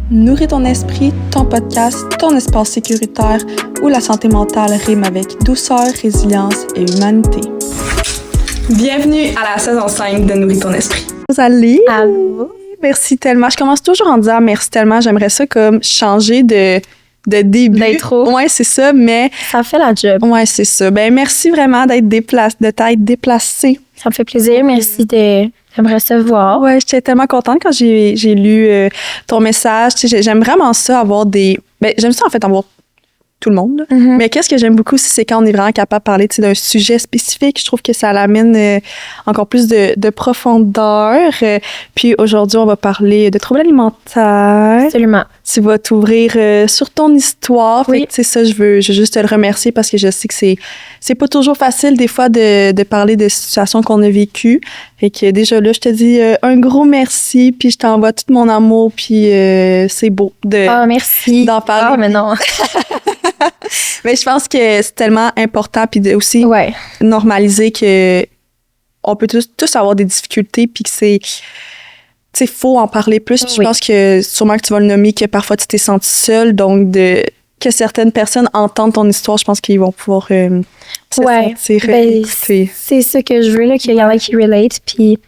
Nourris ton esprit, ton podcast, ton espace sécuritaire où la santé mentale rime avec douceur, résilience et humanité. Bienvenue à la saison 5 de Nourris ton esprit. Rosalie! Allô? Merci tellement. Je commence toujours en disant merci tellement. J'aimerais ça comme changer de début. D'intro. Ouais, c'est ça, mais... Ça fait la job. Ouais, c'est ça. Ben merci vraiment de t'être déplacée. Ça me fait plaisir. Merci de me recevoir. Ouais, j'étais tellement contente quand j'ai lu ton message. Tu sais, j'aime vraiment ça, avoir des... Ben, j'aime ça, en fait, avoir tout le monde. Mm-hmm. Mais qu'est-ce que j'aime beaucoup aussi, c'est quand on est vraiment capable de parler, tu sais, d'un sujet spécifique. Je trouve que ça l'amène encore plus de profondeur. Puis aujourd'hui, on va parler de troubles alimentaires. Absolument. Tu vas t'ouvrir sur ton histoire. Oui. Fait que, tu sais, ça, je veux juste te le remercier parce que je sais que c'est pas toujours facile, des fois, de parler de situations qu'on a vécues. Fait que déjà là, je te dis un gros merci, puis je t'envoie tout mon amour, puis c'est beau merci. d'en parler. Ah, mais non. Mais je pense que c'est tellement important, puis de aussi Ouais. normaliser que on peut tous avoir des difficultés, puis que c'est faut en parler plus. Puis Oui. je pense que sûrement que tu vas le nommer, que parfois tu t'es senti seule, donc que certaines personnes entendent ton histoire, je pense qu'ils vont pouvoir se sentir écoutés. C'est ça que je veux, là, qu'il y en a qui relate. Puis,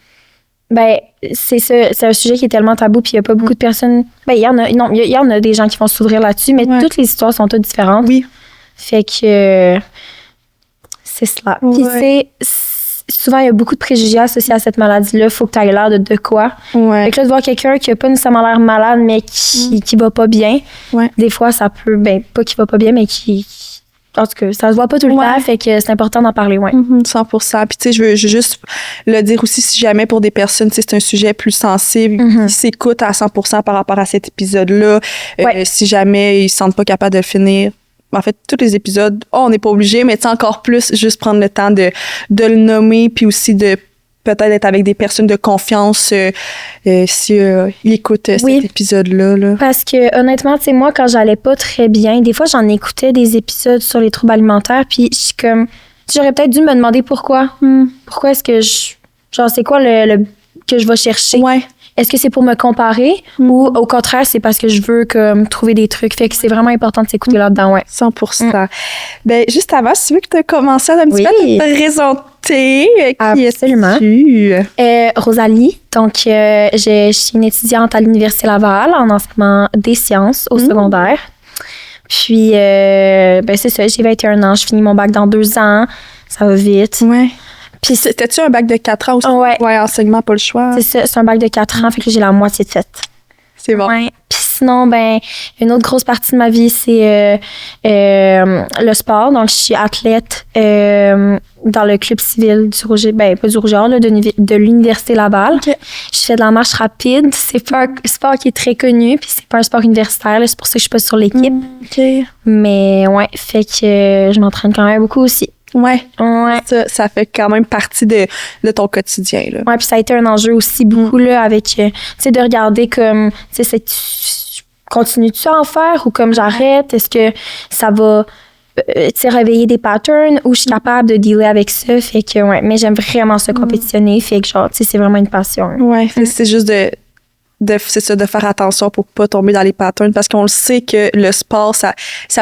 ben, c'est ça, c'est un sujet qui est tellement tabou, puis il n'y a pas beaucoup de personnes. Ben, il y en a des gens qui vont s'ouvrir là-dessus, mais Ouais. toutes les histoires sont toutes différentes. Oui. Fait que c'est cela. Puis, souvent, il y a beaucoup de préjugés associés à cette maladie-là. Faut que tu aies l'air de quoi. Ouais. Fait que là, de voir quelqu'un qui a pas nécessairement l'air malade, mais qui va pas bien, Ouais. des fois, ça peut, ben, pas qui va pas bien, mais en tout cas, ça se voit pas tout le temps, fait que c'est important d'en parler, ouais. 100%. Puis, tu sais, je veux juste le dire aussi, si jamais pour des personnes, tu sais, c'est un sujet plus sensible, qui s'écoutent à 100% par rapport à cet épisode-là. Ouais. Si jamais ils se sentent pas capables de le finir, en fait, tous les épisodes, on n'est pas obligé, mais tu sais, encore plus, juste prendre le temps de le nommer, puis aussi de peut-être être avec des personnes de confiance si ils écoutent cet épisode-là. Là. Parce que, honnêtement, tu sais, moi, quand j'allais pas très bien, des fois, j'en écoutais des épisodes sur les troubles alimentaires, puis je suis comme, j'aurais peut-être dû me demander pourquoi. Pourquoi est-ce que genre, c'est quoi le que je vais chercher? Ouais. Est-ce que c'est pour me comparer ou au contraire, c'est parce que je veux comme trouver des trucs? Fait que c'est vraiment important de s'écouter là-dedans, ouais. 100%. Ben, juste avant, si tu veux que tu as commencé à un petit peu te présenter, qui Absolument. es-tu? Rosalie, donc je suis une étudiante à l'Université Laval en enseignement des sciences au secondaire. Puis, ben c'est ça, j'ai 21 ans, je finis mon bac dans 2 ans, ça va vite. Ouais. Puis T'as-tu un bac de 4 ans aussi? Ouais, enseignement, pas le choix. c'est ça, c'est un bac de 4 ans, fait que j'ai la moitié de fait. C'est bon. Ouais. Puis sinon, ben, une autre grosse partie de ma vie, c'est le sport. Donc, je suis athlète dans le club civil du Rouge, ben, pas du Rouge-Or, là, de l'Université Laval. Okay. Je fais de la marche rapide. C'est pas un sport qui est très connu, puis c'est pas un sport universitaire, là, c'est pour ça que je suis pas sur l'équipe. OK. Mais ouais, fait que je m'entraîne quand même beaucoup aussi. Ouais. Ouais. Ça fait quand même partie de ton quotidien, là. Ouais, puis ça a été un enjeu aussi beaucoup, là, avec, tu sais, de regarder comme, tu sais, continues-tu à en faire ou comme j'arrête? Est-ce que ça va, tu sais, réveiller des patterns ou je suis capable de dealer avec ça? Fait que, ouais, mais j'aime vraiment se compétitionner. Fait que, genre, tu sais, c'est vraiment une passion. Ouais, c'est juste c'est ça, de faire attention pour pas tomber dans les patterns parce qu'on le sait que le sport, ça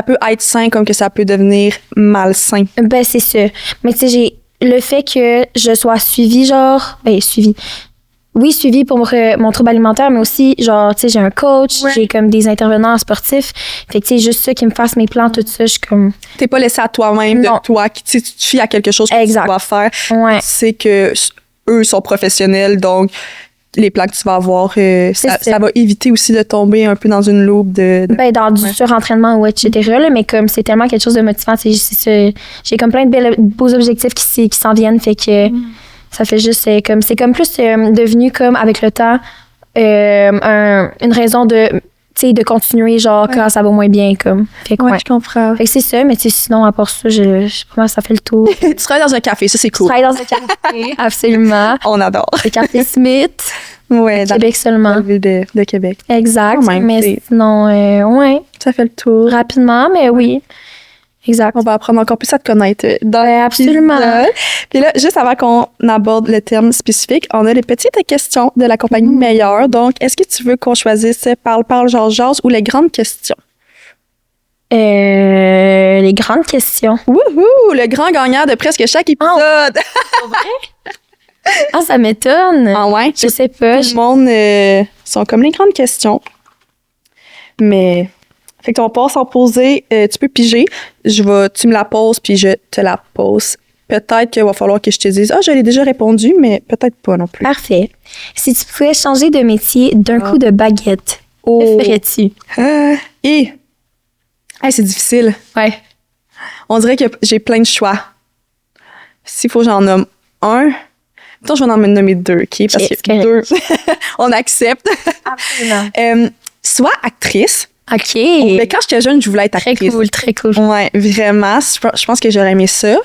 peut être sain comme que ça peut devenir malsain. Ben, c'est ça. Mais tu sais, j'ai le fait que je sois suivie, genre, ben, suivie pour mon trouble alimentaire, mais aussi, genre, tu sais, j'ai un coach, j'ai comme des intervenants sportifs. Fait que, tu sais, juste ça qui me fasse mes plans, tout ça, je suis comme... T'es pas laissé à toi-même, Non. de toi, tu te fies à quelque chose que Exact. tu dois faire. Ouais. C'est que eux sont professionnels, donc les plans que tu vas avoir, ça va éviter aussi de tomber un peu dans une loupe de... Ben, dans du surentraînement ou etc. Là, mais comme c'est tellement quelque chose de motivant, c'est j'ai comme plein de beaux objectifs qui s'en viennent, fait que ça fait juste c'est comme plus devenu comme avec le temps une raison de tu sais de continuer genre quand ça va moins bien comme. Fait que, je comprends. Fait que c'est ça, mais tu sais sinon à part ça, je pense que ça fait le tour. Tu travailles dans un café, ça c'est cool. Je travaille dans un café, absolument. On adore. Le café Smith. Ouais, dans Québec seulement. la ville de Québec. Exact. Quand même, mais sinon, ouais. Ça fait le tour. Rapidement, mais oui. Exact. On va apprendre encore plus à te connaître dans absolument. l'épisode. Puis là, juste avant qu'on aborde le terme spécifique, on a les petites questions de la compagnie Meilleur. Donc, est-ce que tu veux qu'on choisisse Parle, jase ou les grandes questions? Les grandes questions. Wouhou! Le grand gagnant de presque chaque épisode. Ah, ça m'étonne. Ah ouais? Je sais pas. Tout le monde sont comme les grandes questions. Mais, fait que on passe en poser. Tu peux piger. Tu me la poses, puis je te la pose. Peut-être qu'il va falloir que je te dise, je l'ai déjà répondu, mais peut-être pas non plus. Parfait. Si tu pouvais changer de métier d'un coup de baguette, que ferais-tu? C'est difficile. Ouais. On dirait que j'ai plein de choix. S'il faut que j'en nomme un, attends, je vais en nommer deux, OK? Parce que deux, on accepte. Absolument. Soit actrice. OK. Mais quand j'étais jeune, je voulais être actrice. Très cool. Ouais, vraiment. Je pense que j'aurais aimé ça.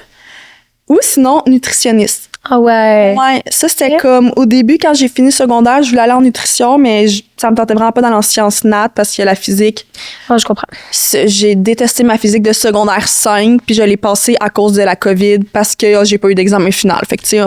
Ou sinon, nutritionniste. Ah ouais. Ouais, ça, c'était comme, au début, quand j'ai fini secondaire, je voulais aller en nutrition, mais ça me tentait vraiment pas d'aller en sciences nat parce qu'il y a la physique. Oh, je comprends. J'ai détesté ma physique de secondaire 5, puis je l'ai passée à cause de la COVID parce que j'ai pas eu d'examen final. Fait que, tu sais,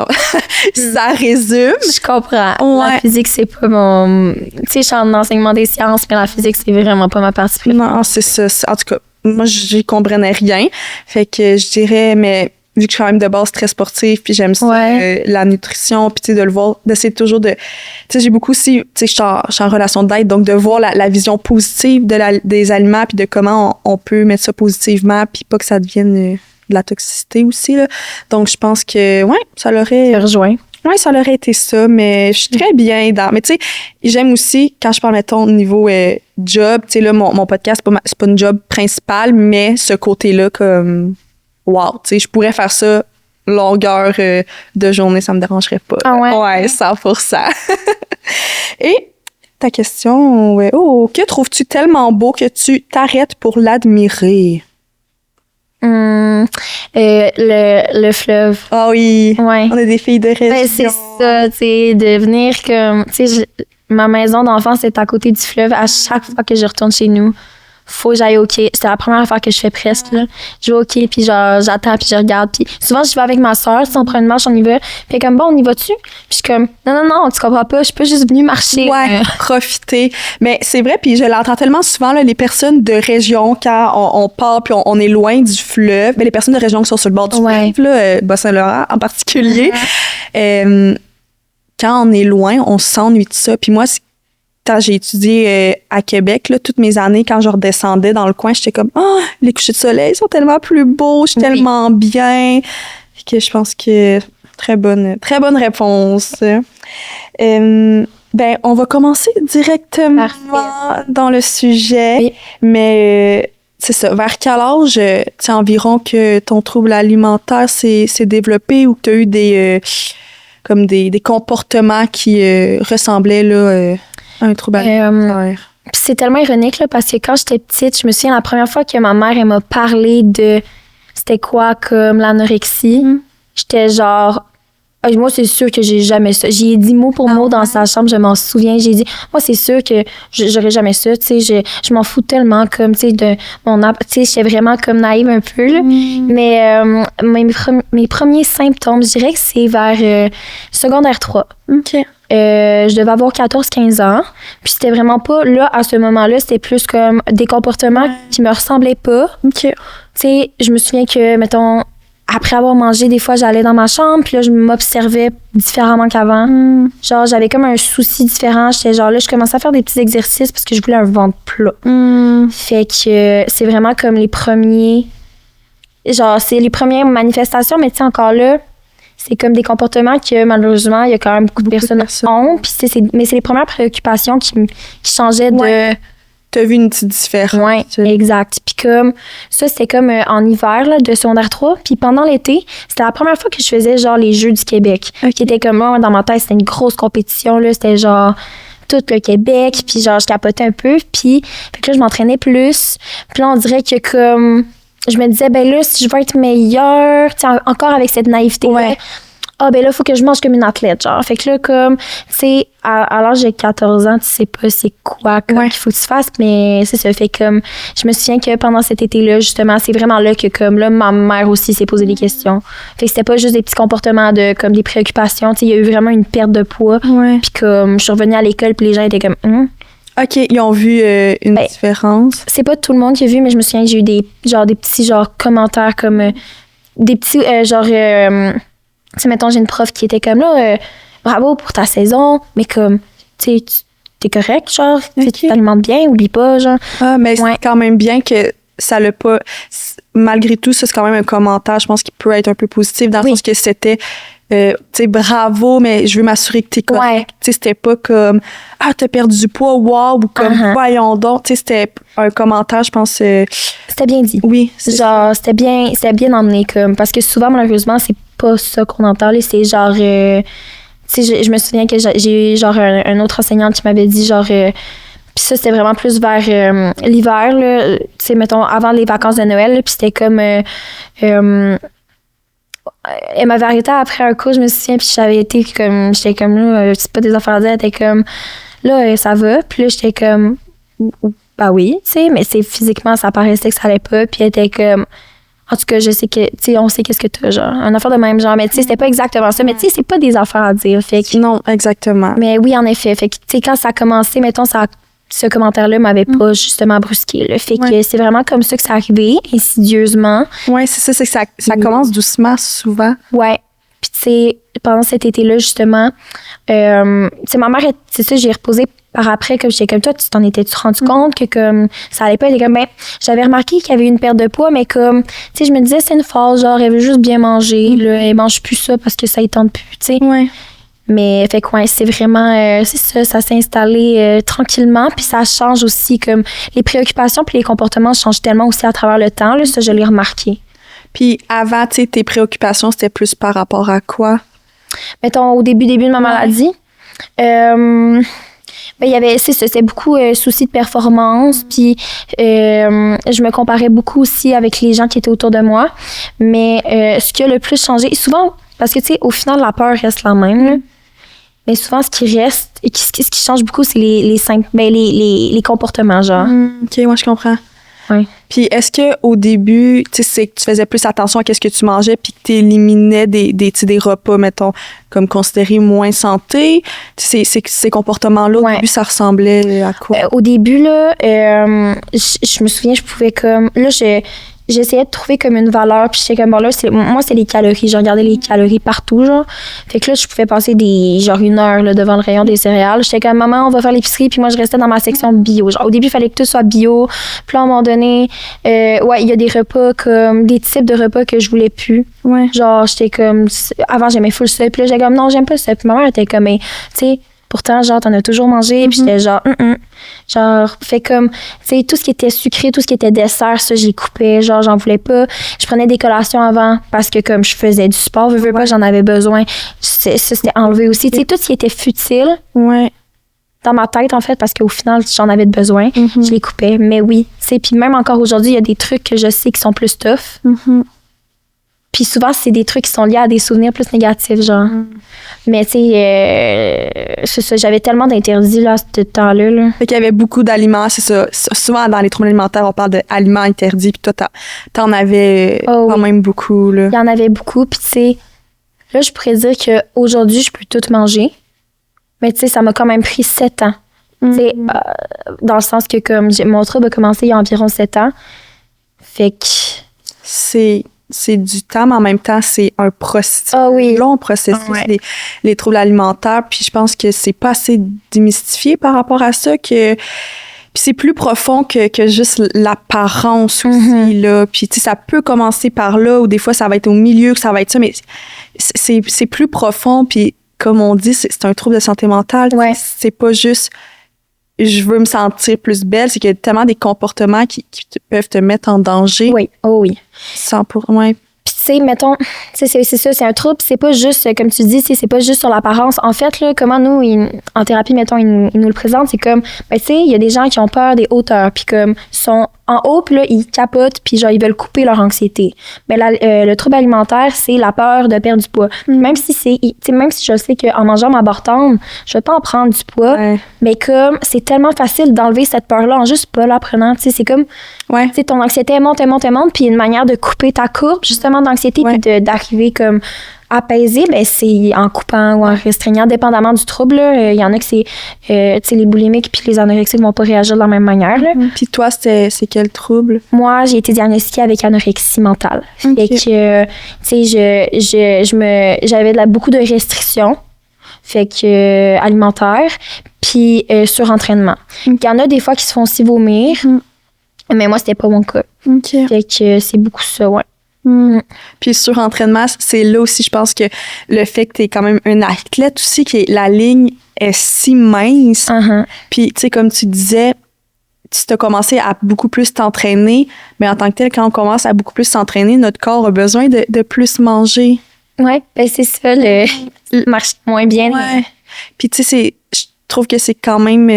ça résume. Je comprends. Ouais. La physique, c'est pas mon... Tu sais, je suis en enseignement des sciences, mais la physique, c'est vraiment pas ma partie préférée. Non, c'est ça. En tout cas, moi, j'y comprenais rien. Fait que je dirais, mais vu que je suis quand même de base très sportive, puis j'aime ça, la nutrition, puis tu sais, de le voir, d'essayer toujours de... Tu sais, j'ai beaucoup aussi... Tu sais, je suis en relation d'aide, donc de voir la vision positive des aliments, puis de comment on peut mettre ça positivement, puis pas que ça devienne de la toxicité aussi, là. Donc, je pense que, ça l'aurait... Je rejoins. Oui, ça aurait été ça, mais je suis très bien dans... Mais tu sais, j'aime aussi, quand je parle, mettons, au niveau job, tu sais, là, mon podcast, c'est pas une job principale, mais ce côté-là, comme... Wow, tu sais, je pourrais faire ça longueur de journée, ça me dérangerait pas. Ah ouais? Ouais, 100%. Et ta question, que trouves-tu tellement beau que tu t'arrêtes pour l'admirer? Le fleuve. Ah oui, ouais. On est des filles de région. Ben, c'est ça, tu sais, de venir comme... Tu sais, ma maison d'enfance est à côté du fleuve. À chaque fois que je retourne chez nous, faut que j'aille au quai. C'est la première affaire que je fais presque, là. Je vais au quai, puis genre, j'attends, puis je regarde. Puis souvent, je vais avec ma soeur. Si on prend une marche, on y va. Puis comme, bon, on y va-tu? Puis je suis comme, non, tu comprends pas. Je suis pas juste venue marcher. Ouais, profiter. Mais c'est vrai, puis je l'entends tellement souvent, là, les personnes de région, quand on part, puis on est loin du fleuve, mais les personnes de région qui sont sur le bord du fleuve, là, Bas-Saint-Laurent en particulier, quand on est loin, on s'ennuie de ça. Puis moi, quand j'ai étudié à Québec, là, toutes mes années, quand je redescendais dans le coin, j'étais comme, les couchers de soleil sont tellement plus beaux, je suis tellement bien. Que je pense que très bonne réponse. On va commencer directement dans le sujet. Oui. Mais c'est ça, vers quel âge, tu sais, environ que ton trouble alimentaire s'est développé ou que tu as eu des comportements qui ressemblaient là, à un trouble alimentaire? C'est tellement ironique là, parce que quand j'étais petite, je me souviens la première fois que ma mère elle m'a parlé de c'était quoi comme l'anorexie. J'étais genre moi c'est sûr que j'ai jamais ça. J'y ai dit mot pour mot dans sa chambre, je m'en souviens. J'ai dit moi c'est sûr que j'aurais jamais ça. Tu sais, je m'en fous tellement comme tu sais de mon tu sais j'étais vraiment comme naïve un peu là. Mais mes premiers symptômes, je dirais que c'est vers secondaire 3. OK. Je devais avoir 14-15 ans. Puis c'était vraiment pas, là, à ce moment-là, c'était plus comme des comportements qui me ressemblaient pas. OK. Tu sais, je me souviens que, mettons, après avoir mangé, des fois, j'allais dans ma chambre, puis là, je m'observais différemment qu'avant. Genre, j'avais comme un souci différent. J'étais genre, là, je commençais à faire des petits exercices parce que je voulais un ventre plat. Fait que c'est vraiment comme les premiers... Genre, c'est les premières manifestations, mais tu sais, encore là, c'est comme des comportements que malheureusement il y a quand même beaucoup de personnes ont, puis mais c'est les premières préoccupations qui changeaient de... T'as vu une petite différence. Oui, exact. Puis comme ça, c'était comme en hiver là, de secondaire 3, puis pendant l'été, c'était la première fois que je faisais genre les Jeux du Québec, qui était comme moi dans ma tête, c'était une grosse compétition là, c'était genre tout le Québec, puis genre je capotais un peu, puis fait que là je m'entraînais plus, puis là on dirait que comme je me disais, ben là, si je veux être meilleure, encore avec cette naïveté, ah, ben là, faut que je mange comme une athlète, genre. Fait que là, comme, tu sais, à l'âge de 14 ans, tu sais pas c'est quoi qu'il faut que tu fasses, mais c'est ça. Fait comme, je me souviens que pendant cet été-là, justement, c'est vraiment là que, comme, là, ma mère aussi s'est posé des questions. Fait que c'était pas juste des petits comportements comme des préoccupations, tu sais, il y a eu vraiment une perte de poids. Puis comme, je suis revenue à l'école, puis les gens étaient comme, OK, ils ont vu une différence. C'est pas tout le monde qui a vu, mais je me souviens que j'ai eu des petits, commentaires comme, des petits, tu sais, mettons, j'ai une prof qui était comme là, bravo pour ta saison, mais comme, tu sais, t'es correct, genre, tu t'alimentes bien, oublie pas, genre. Ah, mais c'est quand même bien que ça l'a pas. Malgré tout, ça, c'est quand même un commentaire, je pense, qui peut être un peu positif, dans le sens que c'était, tu sais, bravo, mais je veux m'assurer que t'es correct. Tu sais, c'était pas comme, ah, t'as perdu du poids, wow, ou comme, voyons donc. Tu sais, c'était un commentaire, je pense. C'était bien dit. Oui. Genre, c'était bien emmené, comme, parce que souvent, malheureusement, c'est pas ça qu'on entend, là, c'est genre, tu sais, je me souviens que j'ai eu, genre, un autre enseignant qui m'avait dit, genre, puis ça, c'était vraiment plus vers l'hiver, là, tu sais, mettons, avant les vacances de Noël, puis c'était comme, elle m'avait arrêté après un cours, je me souviens, puis j'étais comme, là, c'est pas des affaires à dire, elle était comme, là, ça va, puis là, j'étais comme, bah oui, tu sais, mais c'est physiquement, ça paraissait que ça allait pas, puis elle était comme, en tout cas, je sais que, tu sais, on sait qu'est-ce que t'as, genre. Un affaire de même genre. Mais tu sais, c'était pas exactement ça. Mais tu sais, c'est pas des affaires à dire. Fait que, non, exactement. Mais oui, en effet. Fait que, tu sais, quand ça a commencé, mettons, ce commentaire-là m'avait pas justement brusqué, là. Fait que c'est vraiment comme ça que c'est arrivé, insidieusement. Ouais, c'est ça, c'est que ça commence doucement, souvent. Ouais. Puis tu sais, pendant cet été-là, justement, tu sais, ma mère, c'est ça, j'ai reposé par après, comme j'étais comme toi, tu t'en étais-tu rendu compte que comme ça allait pas? Elle était comme, ben, j'avais remarqué qu'il y avait eu une perte de poids, mais comme, tu sais, je me disais, c'est une phase, genre, elle veut juste bien manger, là, elle mange plus ça parce que ça y tente plus, tu sais. Ouais. Mais, fait que, ouais, c'est vraiment, c'est ça s'est installé tranquillement, puis ça change aussi, comme, les préoccupations puis les comportements changent tellement aussi à travers le temps, là, ça, je l'ai remarqué. Puis avant, tu sais, tes préoccupations, c'était plus par rapport à quoi? Mettons, au début de ma maladie, ben, il y avait, c'est ça, c'était beaucoup souci de performance, puis je me comparais beaucoup aussi avec les gens qui étaient autour de moi. Mais ce qui a le plus changé, souvent, parce que, tu sais, au final, la peur reste la même, là. Mais souvent, ce qui reste, et ce qui change beaucoup, c'est les comportements, genre. OK, moi, je comprends. Ouais. Puis est-ce que au début, tu sais, c'est que tu faisais plus attention à qu'est-ce que tu mangeais puis que tu éliminais des repas, mettons, comme considérés moins santé? Ces comportements-là, au début, ça ressemblait à quoi? Au début, là, je me souviens, je pouvais comme... Là, j'essayais de trouver comme une valeur, puis j'étais comme, bon, là, moi, c'est les calories. Je regardais les calories partout, genre. Fait que là, je pouvais passer genre 1 heure là, devant le rayon des céréales. J'étais comme, maman, on va faire l'épicerie, puis moi, je restais dans ma section bio. Genre, au début, il fallait que tout soit bio. Puis là, à un moment donné, il y a des repas comme, des types de repas que je voulais plus. Ouais. Genre, j'étais comme, avant, j'aimais full ça. Puis là, j'étais comme, non, j'aime pas ça. Puis ma mère était comme, mais, tu sais, pourtant, genre, t'en as toujours mangé. Puis j'étais genre, genre, fait comme, tu sais, tout ce qui était sucré, tout ce qui était dessert, ça, j'y coupais. Genre, j'en voulais pas. Je prenais des collations avant parce que, comme je faisais du sport, veux pas, j'en avais besoin. Ça, c'était enlevé aussi. Tu sais, tout ce qui était futile. Ouais. Dans ma tête, en fait, parce qu'au final, j'en avais besoin. Je les coupais. Mais oui, tu sais, puis même encore aujourd'hui, il y a des trucs que je sais qui sont plus tough. Puis souvent, c'est des trucs qui sont liés à des souvenirs plus négatifs, genre. Mais tu sais, c'est ça, j'avais tellement d'interdits là, à ce temps-là. Là. Fait qu'il y avait beaucoup d'aliments, c'est ça. Souvent, dans les troubles alimentaires, on parle d'aliments interdits, puis toi, t'en avais quand même beaucoup, là. Il y en avait beaucoup, puis tu sais, là, je pourrais dire qu'aujourd'hui, je peux tout manger. Mais tu sais, ça m'a quand même pris 7 ans. Tu sais, dans le sens que comme mon trouble a commencé il y a environ 7 ans. Fait que... C'est du temps, mais en même temps, c'est un processus. Long processus, les troubles alimentaires. Puis je pense que c'est pas assez démystifié par rapport à ça. Puis c'est plus profond que juste l'apparence aussi, là. Puis tu sais, ça peut commencer par là, ou des fois, ça va être au milieu, que ça va être ça, mais c'est plus profond. Puis comme on dit, c'est un trouble de santé mentale. C'est pas juste... je veux me sentir plus belle, c'est qu'il y a tellement des comportements qui peuvent te mettre en danger. Oui, oh oui. Ouais. Puis tu sais, mettons, c'est ça, c'est un trouble, c'est pas juste, comme tu dis, c'est pas juste sur l'apparence. En fait, là, comment nous, en thérapie, mettons, ils nous le présentent, c'est comme, ben, tu sais, il y a des gens qui ont peur des hauteurs, puis comme, sont en haut, puis là, ils capotent, puis genre, ils veulent couper leur anxiété. Mais le trouble alimentaire, c'est la peur de perdre du poids. Même si même si je sais qu'en mangeant ma barre tendre, je vais pas en prendre du poids, mais comme, c'est tellement facile d'enlever cette peur-là en juste pas la prenant, tu sais, c'est comme, tu sais, ton anxiété monte, puis une manière de couper ta courbe, justement, d'anxiété, puis d'arriver comme apaisé, ben c'est en coupant ou en restreignant, dépendamment du trouble. Il y en a que c'est, tu sais, les boulimiques puis les anorexiques vont pas réagir de la même manière. Puis toi, c'est quel trouble? Moi, j'ai été diagnostiquée avec anorexie mentale. Fait que, tu sais, j'avais beaucoup de restrictions, fait que alimentaires, puis surentraînement. Il y en a des fois qui se font aussi vomir, mais moi, c'était pas mon cas. Fait que c'est beaucoup ça, ouais. Puis surentraînement, c'est là aussi, je pense que le fait que tu es quand même un athlète aussi, que la ligne est si mince. Puis, tu sais, comme tu disais, tu as commencé à beaucoup plus t'entraîner, mais en tant que tel, quand on commence à beaucoup plus s'entraîner, notre corps a besoin de plus manger. Ouais, ben c'est ça, le marche moins bien. Ouais. Puis, tu sais, je trouve que c'est quand même...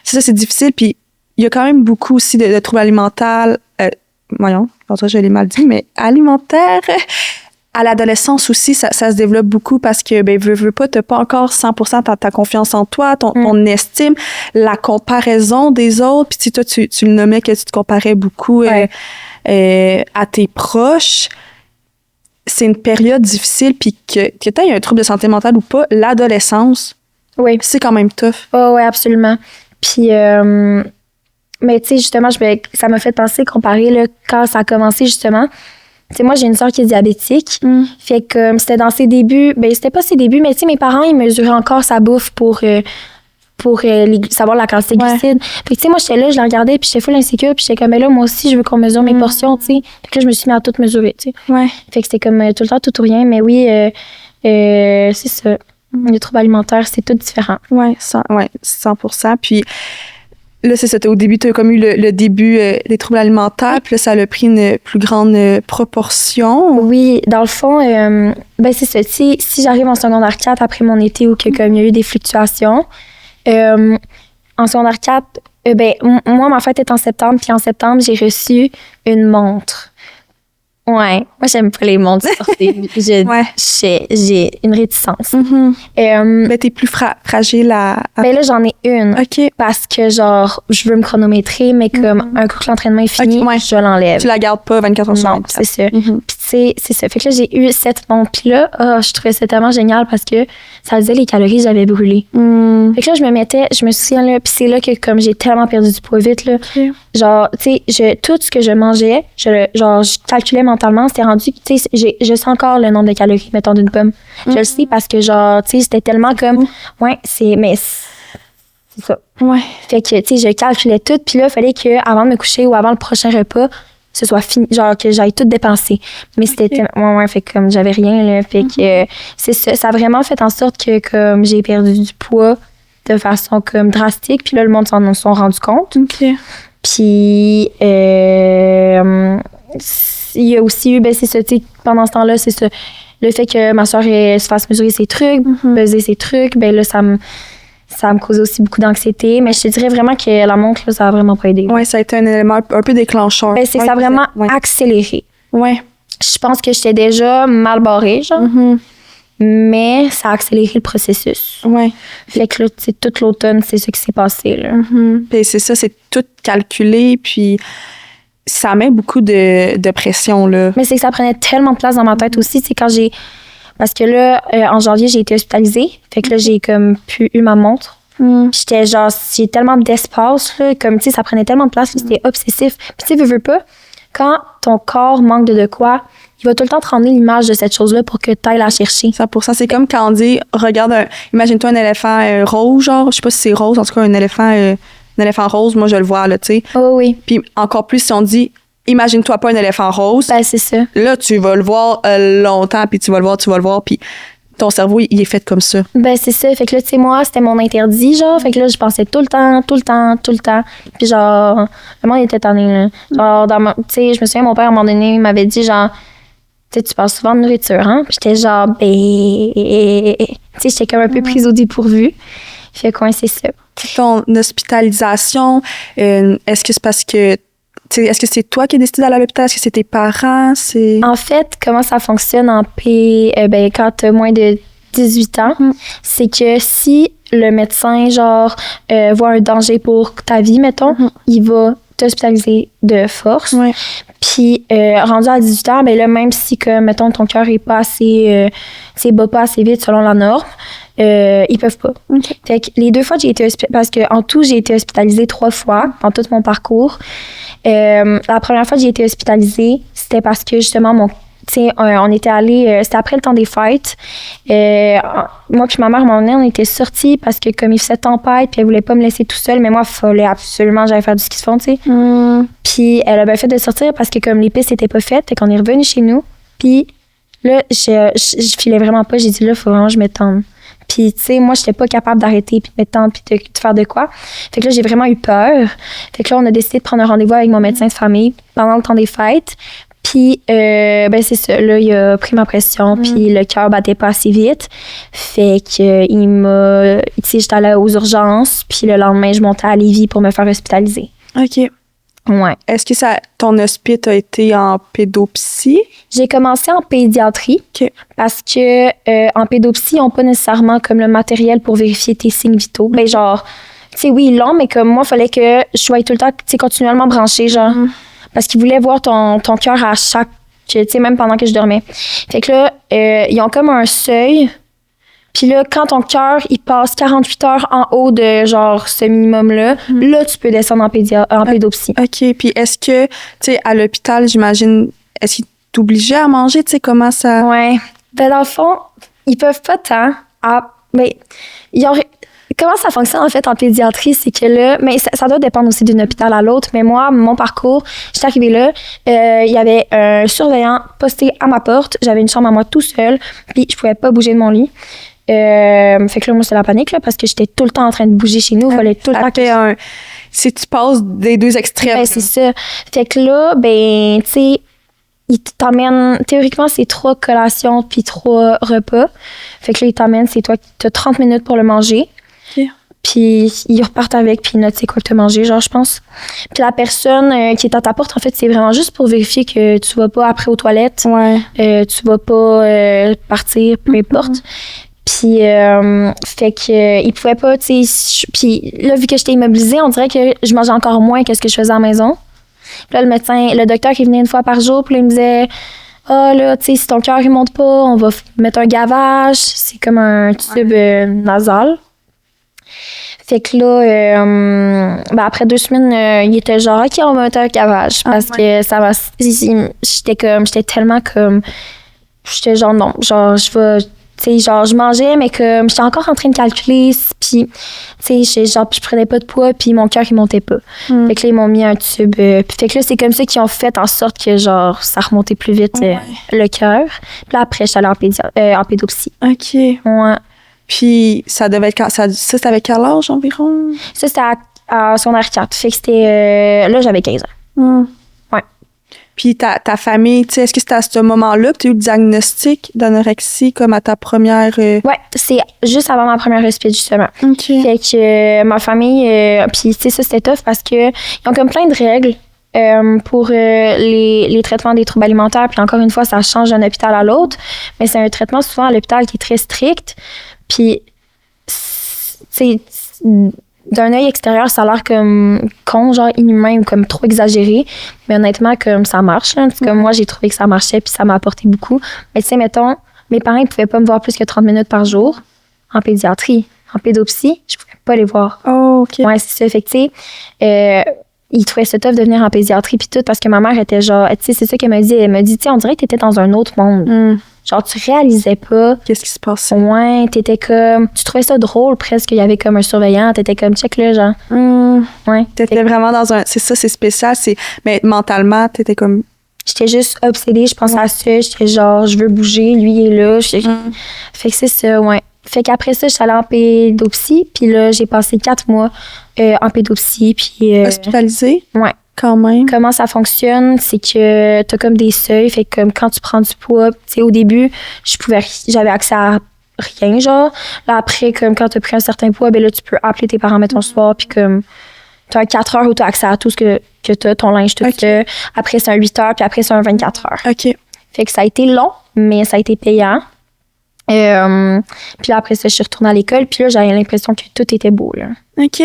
c'est ça, c'est difficile. Puis, il y a quand même beaucoup aussi de troubles alimentaires... voyons, je l'ai mal dit, mais alimentaire. À l'adolescence aussi, ça se développe beaucoup parce que, ben, veux pas, t'as pas encore 100% ta confiance en toi, ton estime, la comparaison des autres. Puis, toi, tu le nommais que tu te comparais beaucoup à tes proches. C'est une période difficile, puis que tu aies un trouble de santé mentale ou pas, l'adolescence, c'est quand même tough. Oh, oui, absolument. Puis, mais tu sais, justement, ça m'a fait penser, comparer là, quand ça a commencé, justement. Tu sais, moi, j'ai une sœur qui est diabétique. Fait que c'était dans ses débuts. Ben, c'était pas ses débuts, mais tu sais, mes parents, ils mesuraient encore sa bouffe pour savoir la quantité de glucides. Fait que tu sais, moi, j'étais là, je la regardais, puis j'étais full insécure, puis j'étais comme, mais là, moi aussi, je veux qu'on mesure mes portions, tu sais. Fait que là, je me suis mis à tout mesurer, tu sais. Fait que c'était comme tout le temps, tout ou rien. Mais oui, c'est ça. Les troubles alimentaires, c'est tout différent. 100%. Puis, là, c'est ça. Au début, tu as comme eu le début des troubles alimentaires, puis là, ça a pris une plus grande proportion. Oui, dans le fond, ben c'est ça. Si j'arrive en secondaire 4 après mon été où comme il y a eu des fluctuations, en secondaire 4, ben moi, ma fête est en septembre, puis en septembre, j'ai reçu une montre. Ouais, moi j'aime pas les montres sportives. J'ai une réticence. Ben t'es plus fragile à... Ben là j'en ai une. OK. Parce que genre je veux me chronométrer, mais comme un coup que l'entraînement est fini, je l'enlève. Tu la gardes pas 24 heures sur 24. Non, c'est ça. Puis tu sais, c'est ça. Fait que là j'ai eu cette montre, puis là, je trouvais ça tellement génial parce que ça disait les calories que j'avais brûlées. Fait que là je me souviens là, puis c'est là que comme j'ai tellement perdu du poids vite là. Genre tu sais, tout ce que je mangeais, je calculais mentalement, c'était rendu, tu sais, je sais encore le nombre de calories, mettons, d'une pomme. Je le sais parce que, genre, tu sais, c'était tellement comme, c'est ça. Fait que, tu sais, je calculais tout, puis là, il fallait qu'avant de me coucher ou avant le prochain repas, ce soit fini, genre, que j'aille tout dépenser. Mais c'était tellement, fait que, comme, j'avais rien, là. Fait que, c'est ça. Ça a vraiment fait en sorte que, comme, j'ai perdu du poids de façon, comme, drastique, puis là, le monde s'en sont rendu compte. Puis, il y a aussi eu, ben c'est ça, tu sais, pendant ce temps-là, c'est ça, le fait que ma soeur se fasse mesurer ses trucs, peser ses trucs, ben là, ça me causait aussi beaucoup d'anxiété. Mais je te dirais vraiment que la montre, là, ça a vraiment pas aidé. Oui, ça a été un élément un peu déclencheur. Ben, c'est que ça a vraiment accéléré. Je pense que j'étais déjà mal barrée, genre. Mais ça a accéléré le processus. Fait que là, tu sais, toute l'automne, c'est ce qui s'est passé, là. Puis c'est ça, c'est tout calculé, puis ça met beaucoup de pression, là. Mais c'est que ça prenait tellement de place dans ma tête aussi, c'est quand parce que là, en janvier, j'ai été hospitalisée. Fait que là, j'ai comme pu eu ma montre. J'étais genre, j'ai tellement d'espace, là, comme, tu sais, ça prenait tellement de place, c'était obsessif. Puis tu sais, veux pas, quand ton corps manque de quoi, il va tout le temps te ramener l'image de cette chose-là pour que tu ailles la chercher. 100%. C'est comme quand on dit, regarde, imagine-toi un éléphant rose, genre, je sais pas si c'est rose, en tout cas, un éléphant rose, moi, je le vois, là, tu sais. Oui. Puis encore plus si on dit, imagine-toi pas un éléphant rose. Ben, c'est ça. Là, tu vas le voir longtemps, puis tu vas le voir, puis ton cerveau, il est fait comme ça. Ben, c'est ça. Fait que là, tu sais, moi, c'était mon interdit, genre. Fait que là, je pensais tout le temps. Puis genre, le monde était tanné, là. Genre, tu sais, je me souviens, mon père, à un moment donné, il m'avait dit, genre, Tu sais, tu parles souvent de nourriture, hein? Puis j'étais genre, ben... Tu sais, j'étais comme un peu prise au dépourvu. Fait quoi, c'est ça. Ton hospitalisation, est-ce que c'est parce que... Est-ce que c'est toi qui as décidé d'aller à l'hôpital? Est-ce que c'est tes parents? En fait, comment ça fonctionne quand tu as moins de 18 ans, c'est que si le médecin, genre, voit un danger pour ta vie, mettons, il va t'hospitaliser de force. Ouais. Puis, rendu à 18 ans, ben là, même si, que, mettons, ton cœur est pas assez... bat pas assez vite selon la norme, ils peuvent pas. Okay. Fait que les 2 fois, j'ai été hospitalisée... Parce qu'en tout, j'ai été hospitalisée 3 fois dans tout mon parcours. La première fois que j'ai été hospitalisée, c'était parce que, justement, on était allés... c'était après le temps des fêtes. Moi puis ma mère, à un moment donné, on était sortis parce que comme il faisait tempête, puis elle voulait pas me laisser tout seul, mais moi, il fallait absolument que j'aille faire du ski de fond, tu sais. Puis elle a bien fait de sortir parce que comme les pistes étaient pas faites, fait qu'on est revenu chez nous. Puis là, je filais vraiment pas. J'ai dit là, faut vraiment que je m'étende. Puis tu sais, moi, j'étais pas capable d'arrêter puis de m'étendre puis de faire de quoi. Fait que là, j'ai vraiment eu peur. Fait que là, on a décidé de prendre un rendez-vous avec mon médecin de famille pendant le temps des fêtes. Puis, c'est ça. Là, il a pris ma pression, puis le cœur battait pas assez vite. Fait que tu sais, j'étais allée aux urgences, puis le lendemain, je montais à Lévis pour me faire hospitaliser. OK. Ouais. Est-ce que ton hospice a été en pédopsie? J'ai commencé en pédiatrie parce que en pédopsie, ils n'ont pas nécessairement comme le matériel pour vérifier tes signes vitaux. Ben genre, tu sais, oui, ils l'ont, mais comme moi, il fallait que je sois tout le temps, tu sais, continuellement branchée, genre. Parce qu'ils voulaient voir ton cœur à chaque... Tu sais, même pendant que je dormais. Fait que là, ils ont comme un seuil. Puis là, quand ton cœur, il passe 48 heures en haut de, genre, ce minimum-là, là, tu peux descendre en pédopsie. OK. Puis est-ce que, tu sais, à l'hôpital, j'imagine, est-ce qu'ils t'obligeaient à manger? Tu sais, comment ça... Ouais. Ben, dans le fond, ils peuvent pas tant... Comment ça fonctionne, en fait, en pédiatrie, c'est que là... Mais ça doit dépendre aussi d'un hôpital à l'autre. Mais moi, mon parcours, j'étais arrivée là, il y avait un surveillant posté à ma porte. J'avais une chambre à moi tout seul, puis je pouvais pas bouger de mon lit. Fait que là, moi, c'est la panique, là, parce que j'étais tout le temps en train de bouger chez nous. Il fallait tout le temps si tu passes des 2 extrêmes. Ben, c'est ça. Fait que là, ben, tu sais, ils t'emmènent... Théoriquement, c'est 3 collations puis 3 repas. Fait que là, ils t'emmènent, c'est toi qui as 30 minutes pour le manger. OK. Puis ils repartent avec, puis ils notent c'est quoi que tu as mangé, genre, je pense. Puis la personne qui est à ta porte, en fait, c'est vraiment juste pour vérifier que tu vas pas après aux toilettes. Ouais. Tu vas pas partir, peu importe. Puis, fait que il pouvait pas, tu sais. Puis là, vu que j'étais immobilisée, on dirait que je mangeais encore moins que ce que je faisais à la maison. Puis là, le docteur qui venait 1 fois par jour, puis là, il me disait... Ah, là, tu sais, si ton cœur, il monte pas, on va mettre un gavage. C'est comme un tube nasal. Fait que là, après 2 semaines, il était genre, OK, on va mettre un gavage. Parce que ça va... J'étais tellement comme... J'étais genre, non, genre, je vais... Tu sais, genre, je mangeais, mais comme j'étais encore en train de calculer, puis, tu sais, je prenais pas de poids, puis mon cœur, il montait pas. Fait que là, ils m'ont mis un tube. Puis fait que là, c'est comme ça qu'ils ont fait en sorte que, genre, ça remontait plus vite le cœur. Puis là, après, j'étais allée en pédopsie. OK. Ouais. Puis ça devait être... Ça, c'était avec quel âge environ? Ça, c'était à secondaire 4. Fait que c'était... là, j'avais 15 ans. Ouais. Puis ta famille, tu sais, est-ce que c'était à ce moment-là que tu as eu le diagnostic d'anorexie comme à ta première... Ouais, c'est juste avant ma première hospice, justement. OK. Fait que ma famille... puis, tu sais, ça, c'était tough parce que ils ont comme plein de règles pour les traitements des troubles alimentaires. Puis encore une fois, ça change d'un hôpital à l'autre. Mais c'est un traitement souvent à l'hôpital qui est très strict. Puis, tu sais... D'un œil extérieur, ça a l'air comme con, genre inhumain ou comme trop exagéré. Mais honnêtement, comme ça marche. Là. Comme moi, j'ai trouvé que ça marchait puis ça m'a apporté beaucoup. Mais tu sais, mettons, mes parents ne pouvaient pas me voir plus que 30 minutes par jour en pédiatrie. En pédopsie, je ne pouvais pas les voir. Oh, OK. Ouais, c'est ça. Fait que, tu sais, ils trouvaient ça tough de venir en pédiatrie puis tout parce que ma mère était genre, tu sais, c'est ça qu'elle m'a dit. Elle m'a dit, tu sais, on dirait que tu étais dans un autre monde. Genre, tu réalisais pas. Qu'est-ce qui se passe? Ouais, t'étais comme... Tu trouvais ça drôle presque, il y avait comme un surveillant. T'étais comme, check là, genre. Ouais. T'étais vraiment dans un... C'est ça, c'est spécial. Mais mentalement, t'étais comme... J'étais juste obsédée, je pensais à ça. J'étais genre, je veux bouger, lui il est là. Fait que c'est ça, ouais. Fait qu'après ça, je suis allée en pédopsie. Puis là, j'ai passé 4 mois en pédopsie. Puis... Hospitalisée? Ouais. Quand même. Comment ça fonctionne, c'est que t'as comme des seuils. Fait que comme quand tu prends du poids, tu sais, au début, j'avais accès à rien, genre. Là, après, comme quand t'as pris un certain poids, ben là, tu peux appeler tes parents, mettons, le soir, puis comme t'as un 4 heures où t'as accès à tout ce que t'as, ton linge, tout ça. Après, c'est un 8 heures, puis après, c'est un 24 heures. OK. Fait que ça a été long, mais ça a été payant. Puis là, après ça, je suis retournée à l'école, puis là, j'avais l'impression que tout était beau, là. OK.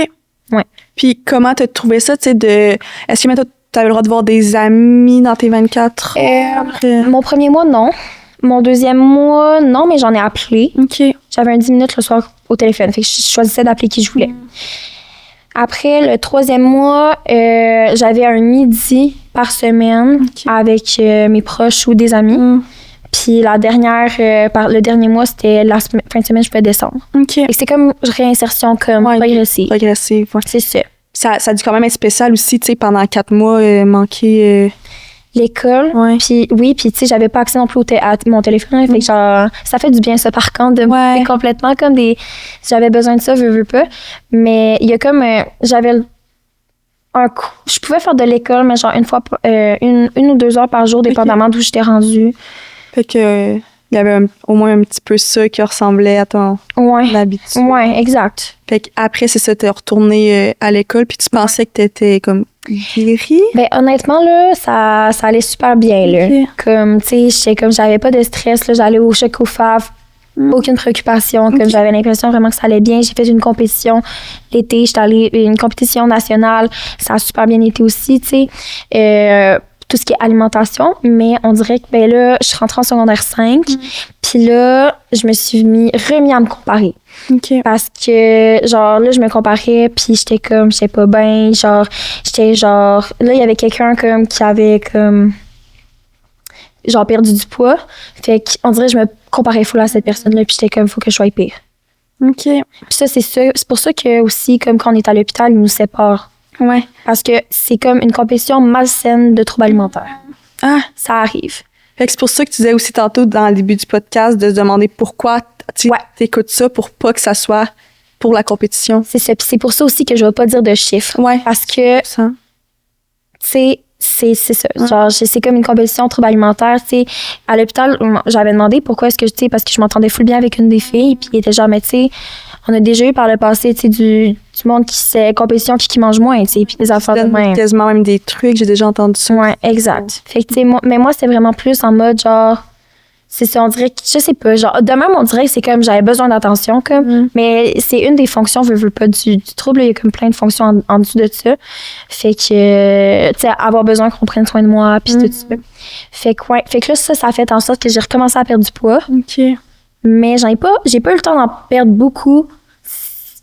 Ouais. Puis comment t'as trouvé ça, tu sais, est-ce que maintenant t'avais le droit de voir des amis dans tes 24 heures? Mon premier mois, non. Mon deuxième mois, non, mais j'en ai appelé. OK. J'avais un 10 minutes le soir au téléphone, fait que je choisissais d'appeler qui je voulais. Après, le troisième mois, j'avais un midi par semaine avec mes proches ou des amis. Puis la le dernier mois, c'était la fin de semaine, je pouvais descendre. OK. Et c'est comme réinsertion progressive. Progressive, ouais. C'est ça. Ça a dû quand même être spécial aussi, tu sais, pendant 4 mois, manquer... L'école. Ouais. Puis oui, puis tu sais, j'avais pas accès non plus à mon téléphone. Fait que genre, ça fait du bien ça par contre de me couper complètement comme j'avais besoin de ça, veux pas. Mais il y a comme j'avais je pouvais faire de l'école, mais genre une ou 2 heures par jour, dépendamment d'où j'étais rendue. Fait que il y avait au moins un petit peu ça qui ressemblait à ton habitude. Ouais, exact. Fait qu'après, c'est ça, t'es retournée à l'école, puis tu pensais que t'étais comme guérie? Ben honnêtement, là, ça allait super bien, là. Okay. Comme, tu sais, j'avais pas de stress, là, j'allais au choc au FAF, aucune préoccupation, comme j'avais l'impression vraiment que ça allait bien. J'ai fait une compétition l'été, j'étais allée une compétition nationale, ça a super bien été aussi, tu sais. Tout ce qui est alimentation, mais on dirait que ben là, je suis rentrée en secondaire 5, puis là, je me suis remis à me comparer. OK. Parce que, genre, là, je me comparais, puis j'étais pas bien, là, il y avait quelqu'un comme qui avait comme genre perdu du poids, fait qu'on dirait que je me comparais full à cette personne-là, puis j'étais comme, faut que je sois pire. OK. Puis c'est pour ça que aussi, comme quand on est à l'hôpital, ils nous séparent. Ouais. Parce que c'est comme une compétition malsaine de troubles alimentaires. Ah! Ça arrive. Fait que c'est pour ça que tu disais aussi tantôt dans le début du podcast de se demander pourquoi tu écoutes ça pour pas que ça soit pour la compétition. C'est ça. Puis c'est pour ça aussi que je vais pas dire de chiffres. Ouais. Parce que, tu sais, c'est ça. Genre, c'est comme une compétition trouble alimentaire. Tu sais, à l'hôpital, j'avais demandé pourquoi est-ce que, tu sais, parce que je m'entendais full bien avec une des filles, puis il était genre, mais tu sais, on a déjà eu par le passé, tu sais, du monde compétition qui mange moins, tu sais, puis des affaires de même. Quasiment même des trucs, j'ai déjà entendu ça. Ouais, exact. Fait que, tu sais, moi, c'était vraiment plus en mode, genre, c'est ça, on dirait que, je sais pas, genre, de même, on dirait que c'est comme, j'avais besoin d'attention, comme, mais c'est une des fonctions, veux pas, du trouble, il y a comme plein de fonctions en dessous de ça. Fait que, tu sais, avoir besoin qu'on prenne soin de moi, puis tout ça. Fait que là, ça a fait en sorte que j'ai recommencé à perdre du poids. OK. Mais j'ai pas eu le temps d'en perdre beaucoup.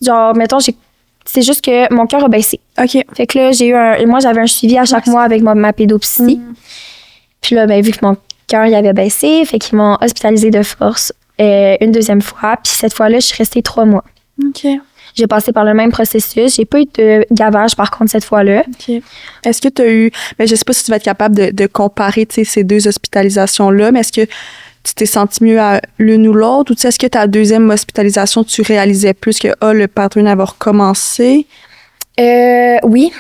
Genre, mettons, c'est juste que mon cœur a baissé. OK. Fait que là, moi, j'avais un suivi à chaque mois avec ma pédopsie. Puis là, ben, vu que mon cœur il avait baissé, fait qu'ils m'ont hospitalisée de force une deuxième fois. Puis cette fois-là, je suis restée 3 mois. OK. J'ai passé par le même processus. J'ai pas eu de gavage, par contre, cette fois-là. OK. Est-ce que tu as eu... Ben, je sais pas si tu vas être capable de comparer, tu sais, ces 2 hospitalisations-là, mais est-ce que tu t'es senti mieux à l'une ou l'autre? Ou tu sais, est-ce que ta deuxième hospitalisation, tu réalisais plus que le pattern avait recommencé? Oui.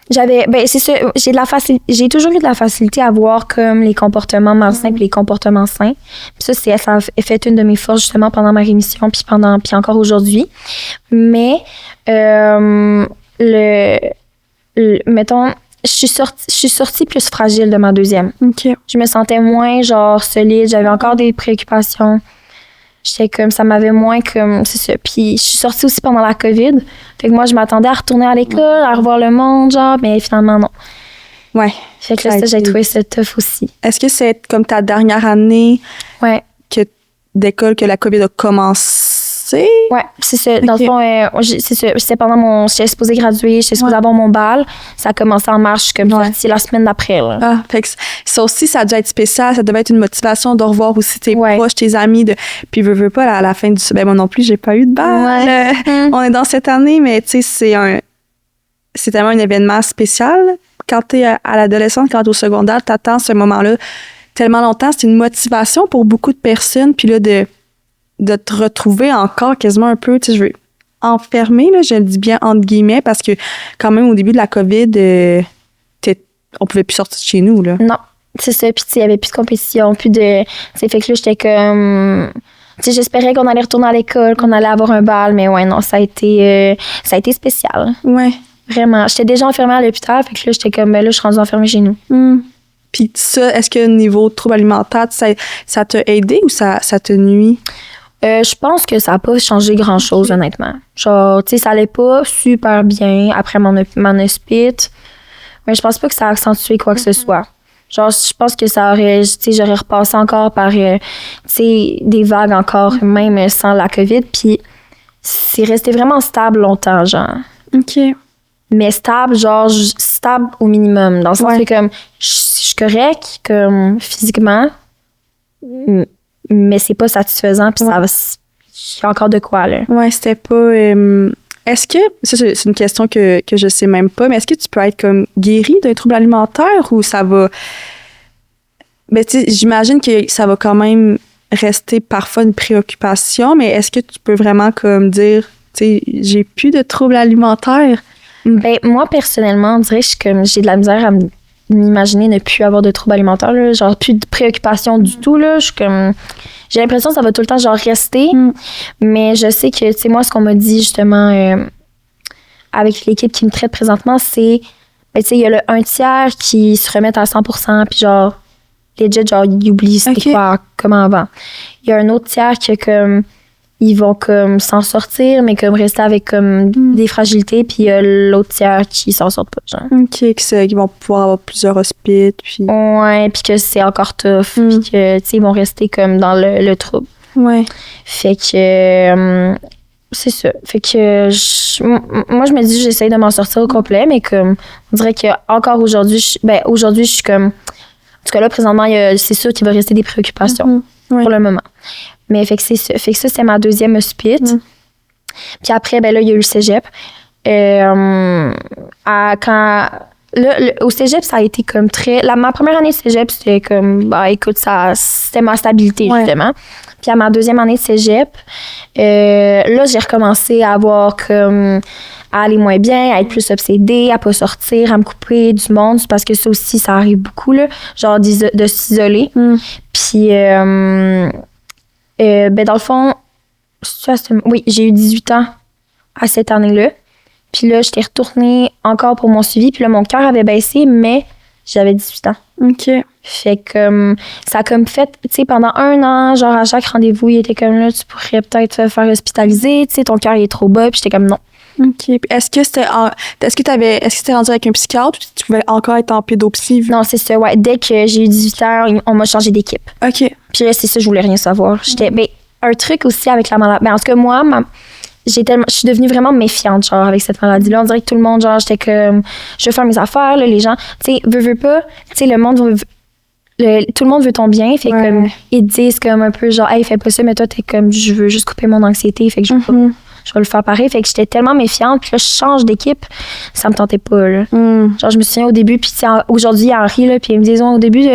C'est ça, j'ai toujours eu de la facilité à voir comme les comportements malsains et les comportements sains. Puis ça a fait une de mes forces justement pendant ma rémission puis encore aujourd'hui. Mais mettons, je suis sortie plus fragile de ma deuxième. OK. Je me sentais moins genre solide, j'avais encore des préoccupations. J'étais comme, ça m'avait moins comme, c'est ça. Puis je suis sortie aussi pendant la COVID. Fait que moi, je m'attendais à retourner à l'école, à revoir le monde, genre, mais finalement, non. Ouais. Fait que là, j'ai trouvé ça tough aussi. Est-ce que c'est comme ta dernière année d'école que la COVID a commencé? Ouais, c'est ça. Dans le fond, c'est ça. J'étais supposée graduer, j'étais supposée avoir mon bal. Ça a commencé en mars, comme sortie la semaine d'après. Là. Ah, fait que ça aussi, ça a dû être spécial. Ça devait être une motivation de revoir aussi tes proches, tes amis. Puis, veux pas, à la fin du... Ben, moi non plus, j'ai pas eu de bal. On est dans cette année, mais tu sais, c'est tellement un événement spécial. Quand t'es à l'adolescence, quand t'es au secondaire, t'attends ce moment-là tellement longtemps. C'est une motivation pour beaucoup de personnes. Puis là, de te retrouver encore quasiment un peu, tu sais, je veux enfermer, là, je le dis bien entre guillemets, parce que quand même, au début de la COVID, on pouvait plus sortir de chez nous, là. Non, c'est ça. Puis, il y avait plus de compétition, plus de. Fait que là, j'étais comme. J'espérais qu'on allait retourner à l'école, qu'on allait avoir un bal, mais ouais, non, ça a été spécial. Ouais. Vraiment. J'étais déjà enfermée à l'hôpital, fait que là, j'étais comme, ben là, je suis rendue enfermée chez nous. Puis ça, est-ce que niveau trouble alimentaire, ça t'a aidé ou ça te nuit? Je pense que ça n'a pas changé grand-chose, honnêtement. Genre, tu sais, ça allait pas super bien après mon hospite, mais je pense pas que ça a accentué quoi que ce soit. Genre, je pense que ça aurait, tu sais, j'aurais repassé encore par, tu sais, des vagues encore, même sans la COVID, puis c'est resté vraiment stable longtemps, genre. OK. Mais stable, genre, stable au minimum. Dans le sens que, comme, je suis correcte, comme, physiquement, mais c'est pas satisfaisant, puis ça va. Il y a encore de quoi, là. Ouais, c'était pas. Est-ce que. Ça, c'est une question que je sais même pas, mais est-ce que tu peux être comme guéri d'un trouble alimentaire ou ça va. Ben, tu sais, j'imagine que ça va quand même rester parfois une préoccupation, mais est-ce que tu peux vraiment comme dire, tu sais, j'ai plus de troubles alimentaires? Ben, moi, personnellement, on dirait que j'ai de la misère à m'imaginer ne plus avoir de troubles alimentaires, là. Genre, plus de préoccupation du tout, là. J'ai l'impression que ça va tout le temps, genre, rester. Mais je sais que, tu sais, moi, ce qu'on m'a dit, justement, avec l'équipe qui me traite présentement, c'est, ben, tu sais, il y a le 1/3 qui se remettent à 100%, puis genre, legit, genre, ils oublient c'était quoi, comme avant. Il y a un autre tiers qui, comme, ils vont comme s'en sortir, mais comme rester avec comme des fragilités, puis l'autre tiers qui s'en sortent pas, genre. OK, qu'ils vont pouvoir avoir plusieurs hospices, puis... Ouais, puis que c'est encore tough, puis que, tu sais, ils vont rester comme dans le trouble. Ouais. Fait que... c'est ça. Fait que moi, je me dis, j'essaye de m'en sortir au complet, mais comme, on dirait qu'encore aujourd'hui, je suis comme... En tout cas, là, présentement, c'est sûr qu'il va rester des préoccupations pour le moment. Mais fait que c'est ça. Fait que ça, c'est ma deuxième hospite. Puis après, ben là, il y a eu le cégep. Au cégep, ça a été comme très... ma première année de cégep, c'était comme... Bah, écoute, c'était ma stabilité, justement. Puis à ma deuxième année de cégep, là, j'ai recommencé à avoir comme... à aller moins bien, à être plus obsédée, à pas sortir, à me couper du monde, parce que ça aussi, ça arrive beaucoup, là. Genre de s'isoler. Puis... ben dans le fond, oui, j'ai eu 18 ans à cette année-là. Puis là, j'étais retournée encore pour mon suivi. Puis là, mon cœur avait baissé, mais j'avais 18 ans. OK. Fait que ça a comme fait, tu sais, pendant 1 an, genre à chaque rendez-vous, il était comme là, tu pourrais peut-être te faire hospitaliser, tu sais, ton cœur il est trop bas. Puis j'étais comme non. OK. Puis est-ce que c'était rendu avec un psychiatre ou tu pouvais encore être en pédopsie? Non, c'est ça, ouais. Dès que j'ai eu 18 ans, on m'a changé d'équipe. OK. Puis là, c'est ça, je voulais rien savoir. Un truc aussi avec la maladie. Ben, en tout cas, moi, je suis devenue vraiment méfiante, genre, avec cette maladie-là. On dirait que tout le monde, genre, j'étais comme, je veux faire mes affaires, là, les gens, tu sais, veux pas, tu sais, le monde tout le monde veut ton bien, fait comme, ils te disent comme un peu, genre, hey, fais pas ça, mais toi, t'es comme, je veux juste couper mon anxiété, fait que je vais le faire pareil. Fait que j'étais tellement méfiante. Puis là, je change d'équipe. Ça me tentait pas, là. Genre, je me souviens au début, puis aujourd'hui, il y a Henri, là, puis ils me disent, au début,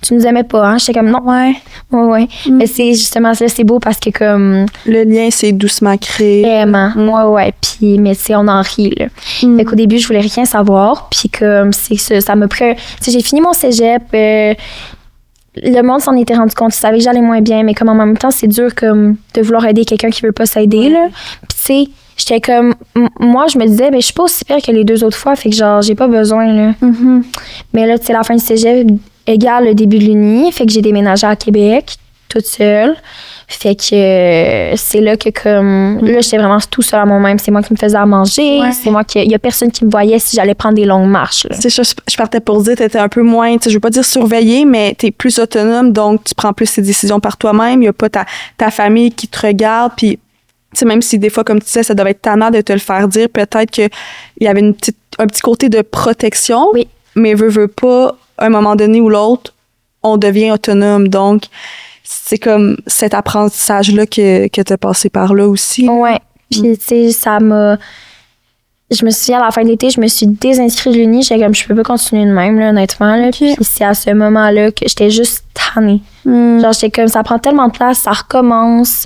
tu nous aimais pas, hein? J'étais comme, non. Ouais. Mais c'est justement ça, c'est beau parce que, comme. Le lien s'est doucement créé. Vraiment. Ouais. Puis, mais tu sais, on en rit, là. Fait qu'au début, je voulais rien savoir. Puis, comme, c'est ça m'a pris. Tu sais, j'ai fini mon cégep. Le monde s'en était rendu compte, ils savaient que j'allais moins bien, mais comme en même temps, c'est dur comme de vouloir aider quelqu'un qui veut pas s'aider, là. Puis tu sais, j'étais comme... Moi, je me disais, ben je suis pas aussi pire que les 2 autres fois, fait que genre, j'ai pas besoin, là. Mais là, tu sais, la fin du cégep égale le début de l'uni, fait que j'ai déménagé à Québec, toute seule. Fait que c'est là que comme... Là, j'étais vraiment tout seule à moi-même. C'est moi qui me faisais à manger. C'est moi qui... Il y a personne qui me voyait si j'allais prendre des longues marches. C'est ça, je partais pour dire, t'étais un peu moins, je veux pas dire surveillée, mais t'es plus autonome, donc tu prends plus tes décisions par toi-même. Il y a pas ta famille qui te regarde, puis tu sais, même si des fois, comme tu disais, ça devait être tannant de te le faire dire, peut-être qu'il y avait un petit côté de protection, mais veut pas, à un moment donné ou l'autre, on devient autonome, donc... C'est comme cet apprentissage-là que tu as passé par là aussi. Ouais. Puis, tu sais, ça m'a... je me souviens, à la fin de l'été, je me suis désinscrite de l'Uni. J'étais comme, je peux pas continuer de même, là, honnêtement. Là. Puis c'est à ce moment-là que j'étais juste tannée. Genre, j'étais comme, ça prend tellement de place, ça recommence.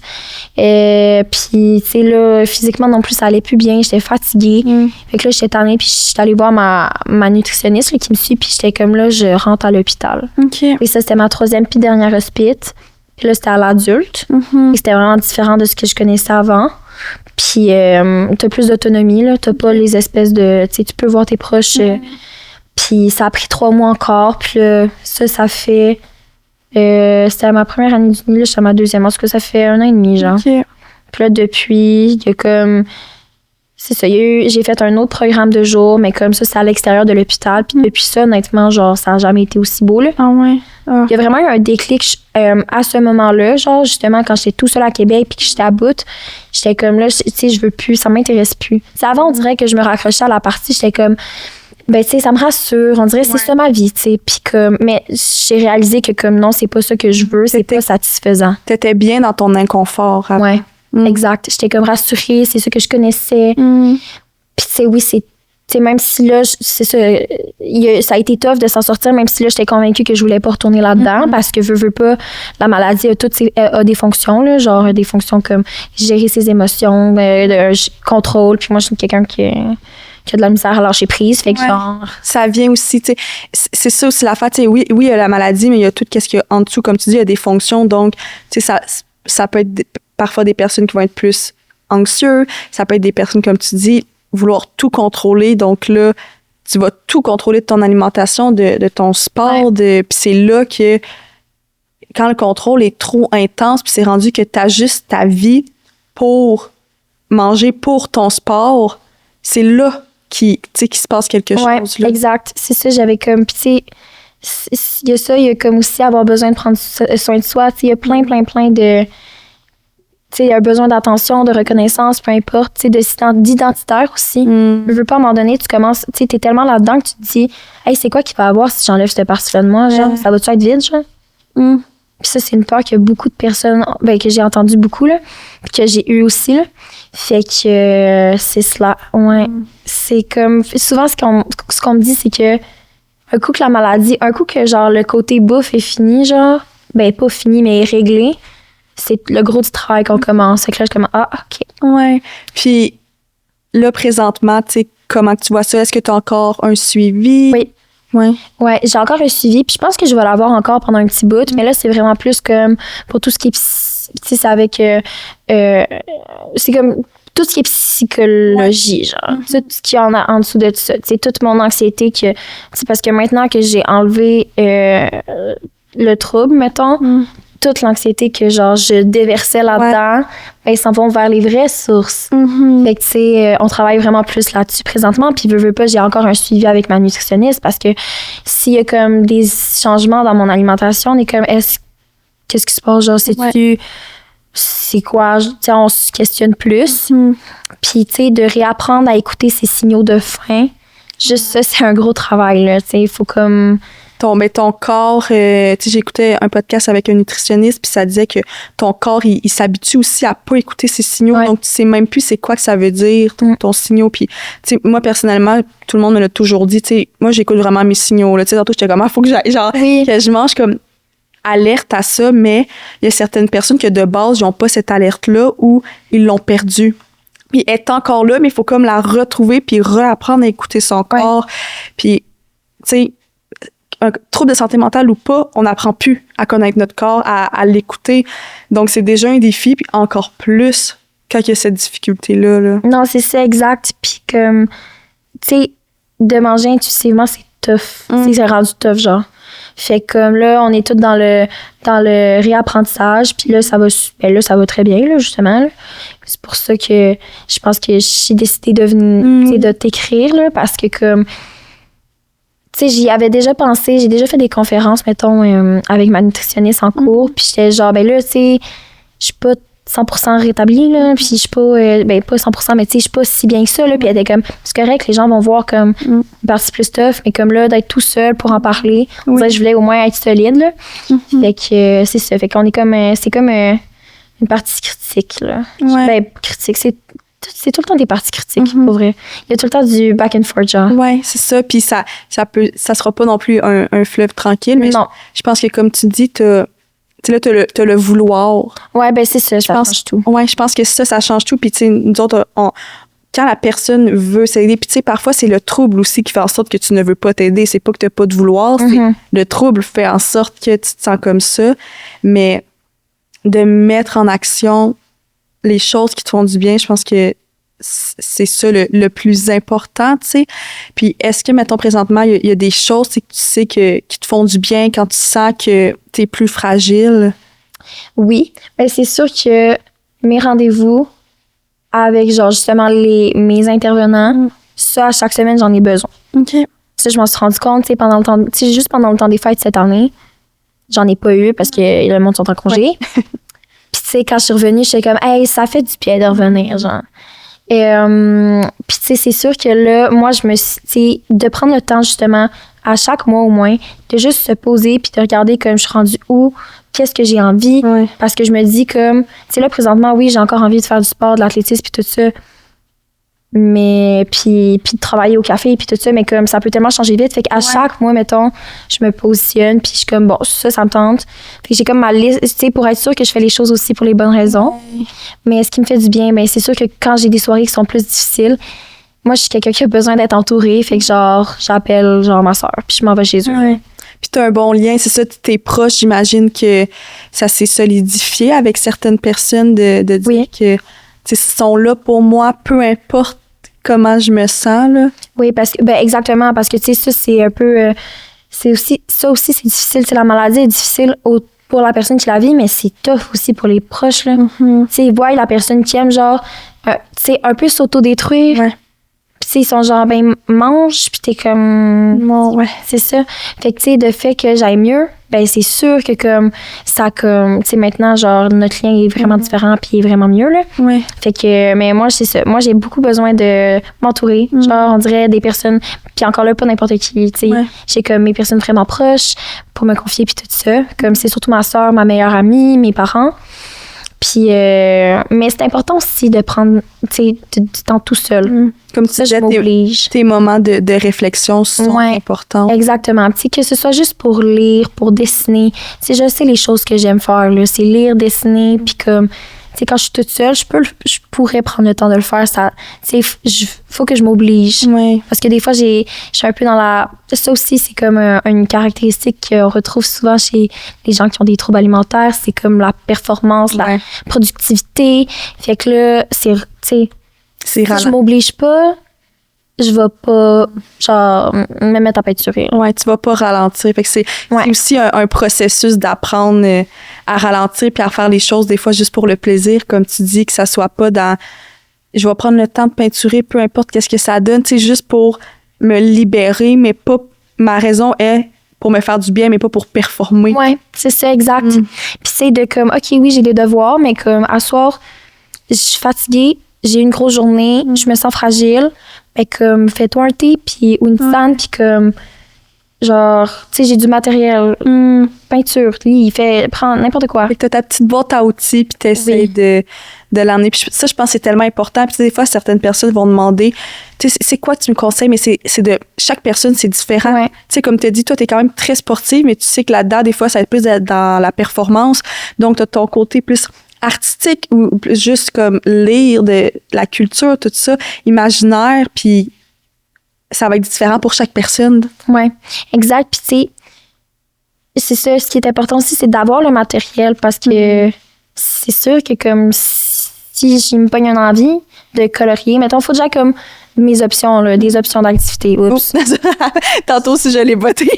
Puis, tu sais, là, physiquement non plus, ça allait plus bien. J'étais fatiguée. Fait que là, j'étais tannée. Puis, j'étais allée voir ma nutritionniste là, qui me suit. Puis, j'étais comme, là, je rentre à l'hôpital. Et ça, c'était ma 3e puis dernière hospite. Puis là, c'était à l'adulte. Et c'était vraiment différent de ce que je connaissais avant. Puis, t'as plus d'autonomie, là. T'as pas les espèces de... Tu sais, tu peux voir tes proches. Puis, ça a pris 3 mois encore. Puis là, ça fait... c'était ma première année d'Uni, là, j'étais à ma 2e. En tout cas, ça fait 1 an et demi, genre. Puis là, depuis, il y a comme... C'est ça, j'ai fait un autre programme de jour, mais comme ça, c'est à l'extérieur de l'hôpital. Puis depuis ça, honnêtement, genre, ça n'a jamais été aussi beau, là. Ah ouais? Il y a vraiment eu un déclic à ce moment-là, genre, justement, quand j'étais tout seul à Québec puis que j'étais à bout, j'étais comme là, tu sais, je veux plus, ça m'intéresse plus. T'sais, avant, on dirait que je me raccrochais à la partie, j'étais comme, ben, tu sais, ça me rassure, on dirait que c'est ça ma vie, tu sais. Puis comme, mais j'ai réalisé que comme non, c'est pas ça que je veux, c'est pas satisfaisant. T'étais bien dans ton inconfort. Avant. Ouais. Exact. J'étais comme rassurée, c'est ça que je connaissais. Puis, tu sais, oui, c'est. Tu sais, même si là, c'est ça, ça a été tough de s'en sortir, même si là, j'étais convaincue que je voulais pas retourner là-dedans, parce que veux pas, la maladie a des fonctions, là, genre des fonctions comme gérer ses émotions, contrôle. Puis moi, je suis quelqu'un qui a de la misère à lâcher prise. Fait que genre. Ça vient aussi, tu sais, c'est ça aussi la fête. Oui, il y a la maladie, mais il y a tout ce qu'il y a en dessous. Comme tu dis, il y a des fonctions. Donc, tu sais, ça peut être parfois des personnes qui vont être plus anxieux. Ça peut être des personnes, comme tu dis, vouloir tout contrôler. Donc là, tu vas tout contrôler de ton alimentation, de ton sport. Puis c'est là que, quand le contrôle est trop intense, puis c'est rendu que tu as juste ta vie pour manger pour ton sport, c'est là qui se passe quelque chose. Là. Exact. C'est ça, j'avais comme... Puis tu sais, il y a ça, il y a comme aussi avoir besoin de prendre soin de soi. Tu sais, il y a plein de... Tu sais, il y a un besoin d'attention, de reconnaissance, peu importe, tu sais, d'identitaire aussi. Je veux pas, à un moment donné, tu commences, tu sais, t'es tellement là-dedans que tu te dis, hey, c'est quoi qu'il va y avoir si j'enlève cette partie-là de moi, genre, ça va-tu être vide, genre? Puis ça, c'est une peur que beaucoup de personnes, ben, que j'ai entendu beaucoup, là, puis que j'ai eu aussi, là. Fait que c'est cela, ouais. C'est comme, souvent, ce qu'on me dit, c'est que un coup que la maladie, un coup que, genre, le côté bouffe est fini, genre, ben, pas fini, mais réglé, c'est le gros du travail qu'on commence. Fait que là, je commence, OK. Ouais. Puis là, présentement, tu sais, comment tu vois ça? Est-ce que tu as encore un suivi? Oui. Ouais, j'ai encore un suivi. Puis je pense que je vais l'avoir encore pendant un petit bout. Mais là, c'est vraiment plus comme pour tout ce qui est... Tu sais, c'est avec... c'est comme tout ce qui est psychologie, genre. Tout ce qu'il y en a en dessous de tout ça. Tu sais, toute mon anxiété que... C'est parce que maintenant que j'ai enlevé le trouble, mettons... toute l'anxiété que genre je déversais là-dedans, ben, ils s'en vont vers les vraies sources. Fait que tu sais, on travaille vraiment plus là-dessus présentement, puis veux pas, j'ai encore un suivi avec ma nutritionniste parce que s'il y a comme des changements dans mon alimentation, on est comme qu'est-ce qui se passe, genre c'est quoi, tu sais, on se questionne plus. Puis tu sais, de réapprendre à écouter ces signaux de faim, juste ça, c'est un gros travail là, tu sais, il faut comme ton corps, tu sais, j'écoutais un podcast avec un nutritionniste, puis ça disait que ton corps, il s'habitue aussi à pas écouter ses signaux, donc tu sais même plus c'est quoi que ça veut dire, ton signaux. Puis, tu sais, moi, personnellement, tout le monde me l'a toujours dit, tu sais, moi, j'écoute vraiment mes signaux, là, tu sais, tantôt, j'étais comme, faut que j'aille, genre, que je mange comme alerte à ça, mais il y a certaines personnes que de base, ils n'ont pas cette alerte-là ou ils l'ont perdue. Puis, elle est encore là, mais il faut comme la retrouver puis réapprendre à écouter son corps. Puis, tu sais, un trouble de santé mentale ou pas, on n'apprend plus à connaître notre corps, à l'écouter. Donc, c'est déjà un défi, puis encore plus quand il y a cette difficulté-là. Là. Non, c'est ça, exact. Puis comme, tu sais, de manger intuitivement, c'est tough. C'est rendu tough, genre. Fait que comme là, on est tous dans le réapprentissage, puis là, ça va très bien, là, justement. Là. C'est pour ça que je pense que j'ai décidé de t'écrire, là, parce que comme... Tu sais, j'y avais déjà pensé, j'ai déjà fait des conférences, mettons, avec ma nutritionniste en cours, puis j'étais genre, ben là, tu sais, je suis pas 100% rétablie, là, puis je suis pas, pas 100%, mais tu sais, je suis pas si bien que ça, là, puis elle était comme, c'est correct, les gens vont voir comme une partie plus tough, mais comme là, d'être tout seul pour en parler, je voulais au moins être solide, là. Fait que c'est ça, fait qu'on est comme, c'est comme une partie critique, là. Ben, critique, c'est c'est tout le temps des parties critiques, Mhm. pour vrai. Il y a tout le temps du back and forth, genre. Ouais, c'est ça. Puis ça sera pas non plus un fleuve tranquille, mais Non. je pense que comme tu dis, tu sais, là, t'as le vouloir. Ouais, ben c'est ça, ça pense- change tout. Ouais, je pense que ça change tout. Puis tu sais, nous autres, quand la personne veut s'aider, puis tu sais, parfois c'est le trouble aussi qui fait en sorte que tu ne veux pas t'aider. C'est pas que t'as pas de vouloir, c'est Mhm. le trouble fait en sorte que tu te sens comme ça. Mais de mettre en action les choses qui te font du bien, je pense que c'est ça le plus important, tu sais. Puis est-ce que, mettons, présentement, il y a des choses tu sais, que tu sais qui te font du bien quand tu sens que tu es plus fragile? Oui, ben c'est sûr que mes rendez-vous avec, genre, justement, mes intervenants, ça, à chaque semaine, j'en ai besoin. OK. Ça, je m'en suis rendu compte, tu sais, juste pendant le temps des fêtes cette année, j'en ai pas eu parce que le monde sont en congé. Puis, tu sais, quand je suis revenue, j'étais comme, hey, ça fait du bien de revenir, genre. Et, puis, tu sais, c'est sûr que là, moi, je me suis, tu sais, de prendre le temps, justement, à chaque mois au moins, de juste se poser puis de regarder comme je suis rendue où, qu'est-ce que j'ai envie. Ouais. Parce que je me dis comme, tu sais, là, présentement, oui, j'ai encore envie de faire du sport, de l'athlétisme puis tout ça. Mais, puis de travailler au café puis tout ça, mais comme ça peut tellement changer vite. Fait qu'à chaque mois, mettons, je me positionne puis je suis comme, bon, ça me tente. Fait que j'ai comme ma liste, tu sais, pour être sûre que je fais les choses aussi pour les bonnes raisons. Mais ce qui me fait du bien, ben, c'est sûr que quand j'ai des soirées qui sont plus difficiles, moi, je suis quelqu'un qui a besoin d'être entourée. Fait que genre, j'appelle genre ma soeur puis je m'en vais chez eux. Ouais. Puis t'as un bon lien, c'est ça, t'es proche, j'imagine que ça s'est solidifié avec certaines personnes de dire Oui. que, tu sais, ils sont là pour moi, peu importe comment je me sens, là. Oui, parce que, ben, exactement, parce que, tu sais, ça, c'est un peu, c'est aussi c'est difficile. Tu sais, la maladie est difficile pour la personne qui la vit, mais c'est tough aussi pour les proches, là. Tu sais, ils voient la personne qui aime, genre, tu sais, un peu s'autodétruire. Ouais. Puis, tu sais, ils sont genre, ben, mange, puis t'es comme. Non, ouais. C'est ça. Fait que, tu sais, de fait que j'aille mieux, ben, c'est sûr que, comme, ça, comme, tu sais, maintenant, genre, notre lien est vraiment différent, puis il est vraiment mieux, là. Ouais. Fait que, mais moi, c'est ça. Moi, j'ai beaucoup besoin de m'entourer. Genre, on dirait des personnes, puis encore là, pas n'importe qui, tu sais. Ouais. J'ai comme mes personnes vraiment proches pour me confier, puis tout ça. Comme c'est surtout ma soeur, ma meilleure amie, mes parents. Puis, mais c'est important aussi de prendre, tu sais, du temps tout seul. Comme tu Ça, je disais, m'oblige. tes moments de réflexion sont Ouais. importants. Exactement. Tu sais, que ce soit juste pour lire, pour dessiner. Tu sais, je sais les choses que j'aime faire, là. C'est lire, dessiner, puis comme, tu sais, quand je suis toute seule, je pourrais prendre le temps de le faire. Ça, tu sais, faut que je m'oblige. Ouais. Parce que des fois, je suis un peu dans la... Ça aussi, c'est comme une caractéristique qu'on retrouve souvent chez les gens qui ont des troubles alimentaires. C'est comme la performance, la Ouais. productivité. Fait que là, c'est, tu sais, C'est si je ralent. m'oblige pas, je vais pas, genre, me mettre à peinturer. Ouais, tu vas pas ralentir. Fait que c'est Ouais. aussi un processus d'apprendre à ralentir puis à faire les choses des fois juste pour le plaisir, comme tu dis, que ça soit pas dans je vais prendre le temps de peinturer, peu importe qu'est-ce que ça donne, tu sais, juste pour me libérer, mais pas ma raison est pour me faire du bien, mais pas pour performer. Ouais, c'est ça, exact. Puis c'est de comme, OK, oui, j'ai des devoirs, mais comme, à soir, je suis fatiguée, j'ai une grosse journée, je me sens fragile. Mais comme, fais-toi un thé, puis, ou une tisane, puis comme, genre, tu sais, j'ai du matériel, peinture, prends n'importe quoi. Fait que t'as ta petite boîte à outils puis t'essaies Oui. de l'emmener. Puis ça, je pense que c'est tellement important. Puis tu sais, des fois, certaines personnes vont demander, tu sais, c'est quoi que tu me conseilles? Mais c'est de chaque personne, c'est différent. Ouais. Tu sais, comme tu as dit, toi, t'es quand même très sportive, mais tu sais que là-dedans, des fois, ça va être plus dans la performance. Donc, t'as ton côté plus artistique ou plus juste comme lire de la culture, tout ça, imaginaire, puis ça va être différent pour chaque personne. Ouais, exact. Puis, tu sais, c'est ça, ce qui est important aussi, c'est d'avoir le matériel parce que c'est sûr que, comme, si je me pogne une envie de colorier, mettons, il faut déjà, comme, mes options, là, des options d'activité. Oups. Tantôt, si je l'ai botté.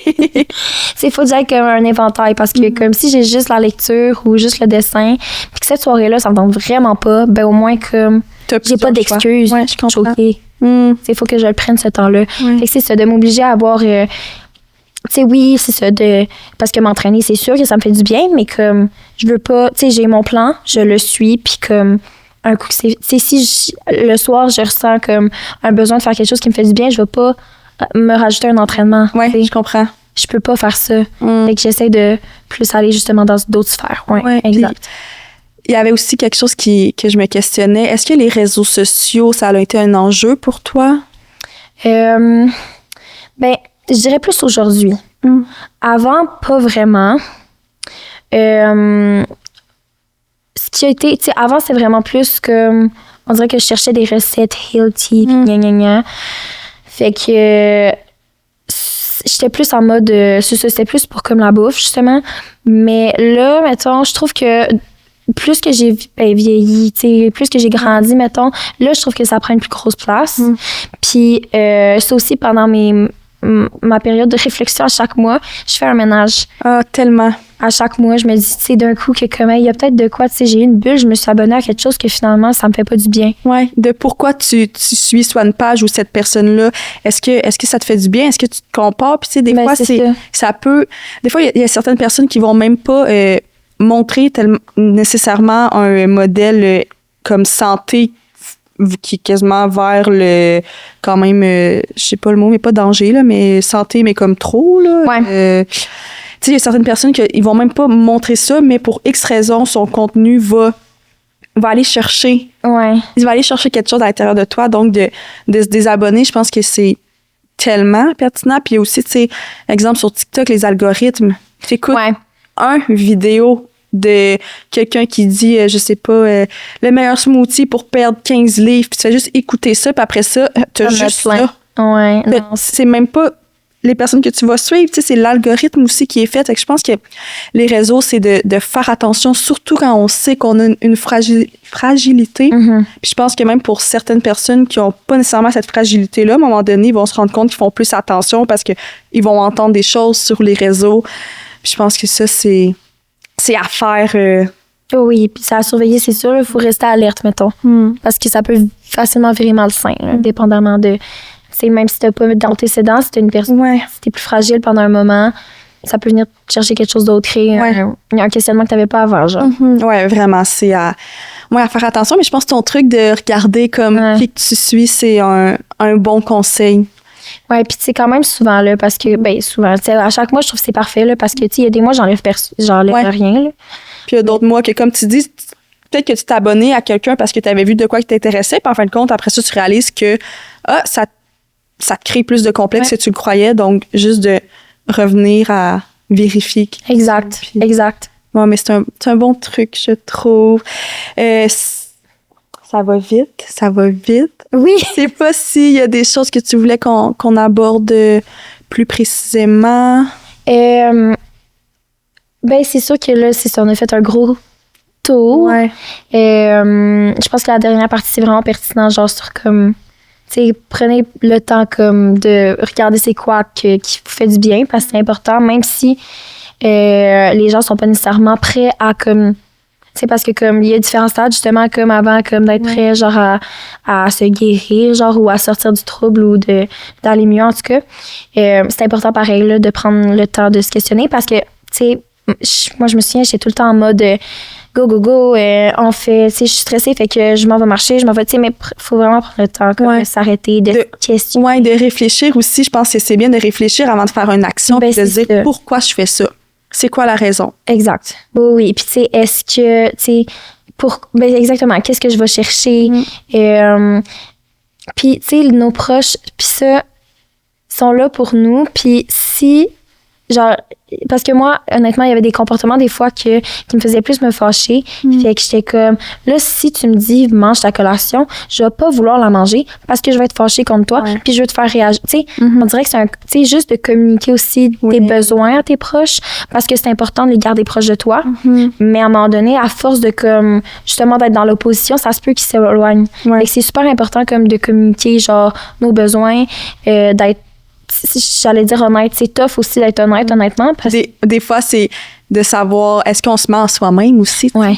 Il faut déjà comme un éventail parce que, comme, si j'ai juste la lecture ou juste le dessin, puis que cette soirée-là, ça me tente vraiment pas, ben, au moins, comme, T'as j'ai pas plusieurs choix. d'excuses. Ouais, je comprends. choquée. Il faut que je le prenne ce temps-là. Ouais. Fait que c'est ça, de m'obliger à avoir. Tu sais, oui, c'est ça, parce que m'entraîner, c'est sûr que ça me fait du bien, mais comme, je veux pas. Tu sais, j'ai mon plan, je le suis, puis comme, un coup que c'est. Tu sais, si le soir, je ressens comme un besoin de faire quelque chose qui me fait du bien, je vais pas me rajouter un entraînement. Ouais, tu sais. je comprends. Je peux pas faire ça. Fait que j'essaie de plus aller justement dans d'autres sphères. Ouais, Ouais, exact. il y avait aussi quelque chose que je me questionnais. Est-ce que les réseaux sociaux, ça a été un enjeu pour toi? Ben, je dirais plus aujourd'hui. Avant, pas vraiment. Ce qui a été, tu sais, avant, c'était vraiment plus comme, on dirait que je cherchais des recettes healthy, puis gna gna gna. Fait que j'étais plus en mode, c'était plus pour comme la bouffe, justement. Mais là, mettons, je trouve que plus que j'ai vieilli, tu sais, plus que j'ai grandi, mettons, là, je trouve que ça prend une plus grosse place. Puis, c'est aussi pendant ma période de réflexion à chaque mois, je fais un ménage. Ah, tellement. À chaque mois, je me dis, tu sais, d'un coup, que comme, il y a peut-être de quoi, tu sais, j'ai eu une bulle, je me suis abonnée à quelque chose que finalement, ça me fait pas du bien. Ouais. De pourquoi tu suis soit une page ou cette personne-là. Est-ce que ça te fait du bien? Est-ce que tu te compares? Puis, tu sais, des fois, ça peut. Des fois, il y a certaines personnes qui vont même pas montrer nécessairement un modèle comme santé qui est quasiment vers le quand même je sais pas le mot mais pas danger là mais santé mais comme trop là. Ouais. Tu sais il y a certaines personnes qui ils vont même pas montrer ça mais pour X raison son contenu va aller chercher. Ouais. Il va aller chercher quelque chose à l'intérieur de toi donc de se désabonner, je pense que c'est tellement pertinent. Puis aussi tu sais exemple sur TikTok les algorithmes, tu écoutes un vidéo de quelqu'un qui dit, je sais pas, le meilleur smoothie pour perdre 15 livres, puis tu fais juste écouter ça, puis après ça, t'as juste ça. Ouais, c'est même pas les personnes que tu vas suivre, tu sais, c'est l'algorithme aussi qui est fait. Fait que je pense que les réseaux, c'est de faire attention, surtout quand on sait qu'on a une fragilité. Puis je pense que même pour certaines personnes qui ont pas nécessairement cette fragilité-là, à un moment donné, ils vont se rendre compte qu'ils font plus attention parce que ils vont entendre des choses sur les réseaux. Puis je pense que ça, c'est à faire. Oui, puis ça à surveiller, c'est sûr. Il faut rester alerte, mettons. Parce que ça peut facilement virer malsain, dépendamment de... C'est même si t'as pas d'antécédents, si t'es une personne... Si t'es plus fragile pendant un moment, ça peut venir chercher quelque chose d'autre. Il y a un questionnement que t'avais pas avant, genre. Ouais, vraiment, c'est à faire attention. Mais je pense que ton truc de regarder comme qui que tu suis, c'est un bon conseil. Ouais, puis tu sais, quand même souvent, là, parce que, souvent, tu sais, à chaque mois, je trouve que c'est parfait, là, parce que, tu sais, il y a des mois, j'enlève rien, là. Puis il y a d'autres mois que, comme tu dis, peut-être que tu t'es abonné à quelqu'un parce que tu avais vu de quoi qui t'intéressait, puis en fin de compte, après ça, tu réalises que, ça te crée plus de complexe que tu le croyais, donc juste de revenir à vérifier. Exact. Ouais, mais c'est un bon truc, je trouve. Ça va vite. Oui. Je sais pas s'il y a des choses que tu voulais qu'on aborde plus précisément. C'est sûr que là, c'est ça, on a fait un gros tour. Ouais. Je pense que la dernière partie, c'est vraiment pertinent, genre sur comme, tu sais, prenez le temps comme de regarder c'est quoi qui vous fait du bien, parce que c'est important, même si les gens sont pas nécessairement prêts à comme... C'est parce que comme il y a différents stades justement comme avant comme d'être prêt genre à se guérir genre ou à sortir du trouble ou d'aller mieux en tout cas. C'est important pareil là, de prendre le temps de se questionner parce que tu sais moi je me souviens j'étais tout le temps en mode go on fait tu sais je suis stressée fait que je m'en vais marcher tu sais mais faut vraiment prendre le temps comme de s'arrêter de questionner. De réfléchir aussi, je pense que c'est bien de réfléchir avant de faire une action et de se dire pourquoi je fais ça. C'est quoi la raison? Exact. Oui. Puis, tu sais, est-ce que, tu sais, exactement, qu'est-ce que je vais chercher? Puis, tu sais, nos proches, puis ça, sont là pour nous. Puis, si, genre, parce que moi, honnêtement, il y avait des comportements des fois qui me faisaient plus me fâcher. Fait que j'étais comme, là, si tu me dis, mange ta collation, je vais pas vouloir la manger parce que je vais être fâchée contre toi puis je vais te faire réagir. Tu sais, on dirait que c'est tu sais, juste de communiquer aussi tes besoins à tes proches parce que c'est important de les garder proches de toi. Mais à un moment donné, à force de comme, justement, d'être dans l'opposition, ça se peut qu'ils s'éloignent. Fait que c'est super important comme de communiquer, genre, nos besoins, d'être j'allais dire honnête, c'est tough aussi d'être honnête, honnêtement. Parce... Des fois, c'est de savoir, est-ce qu'on se ment en soi-même aussi? Ouais,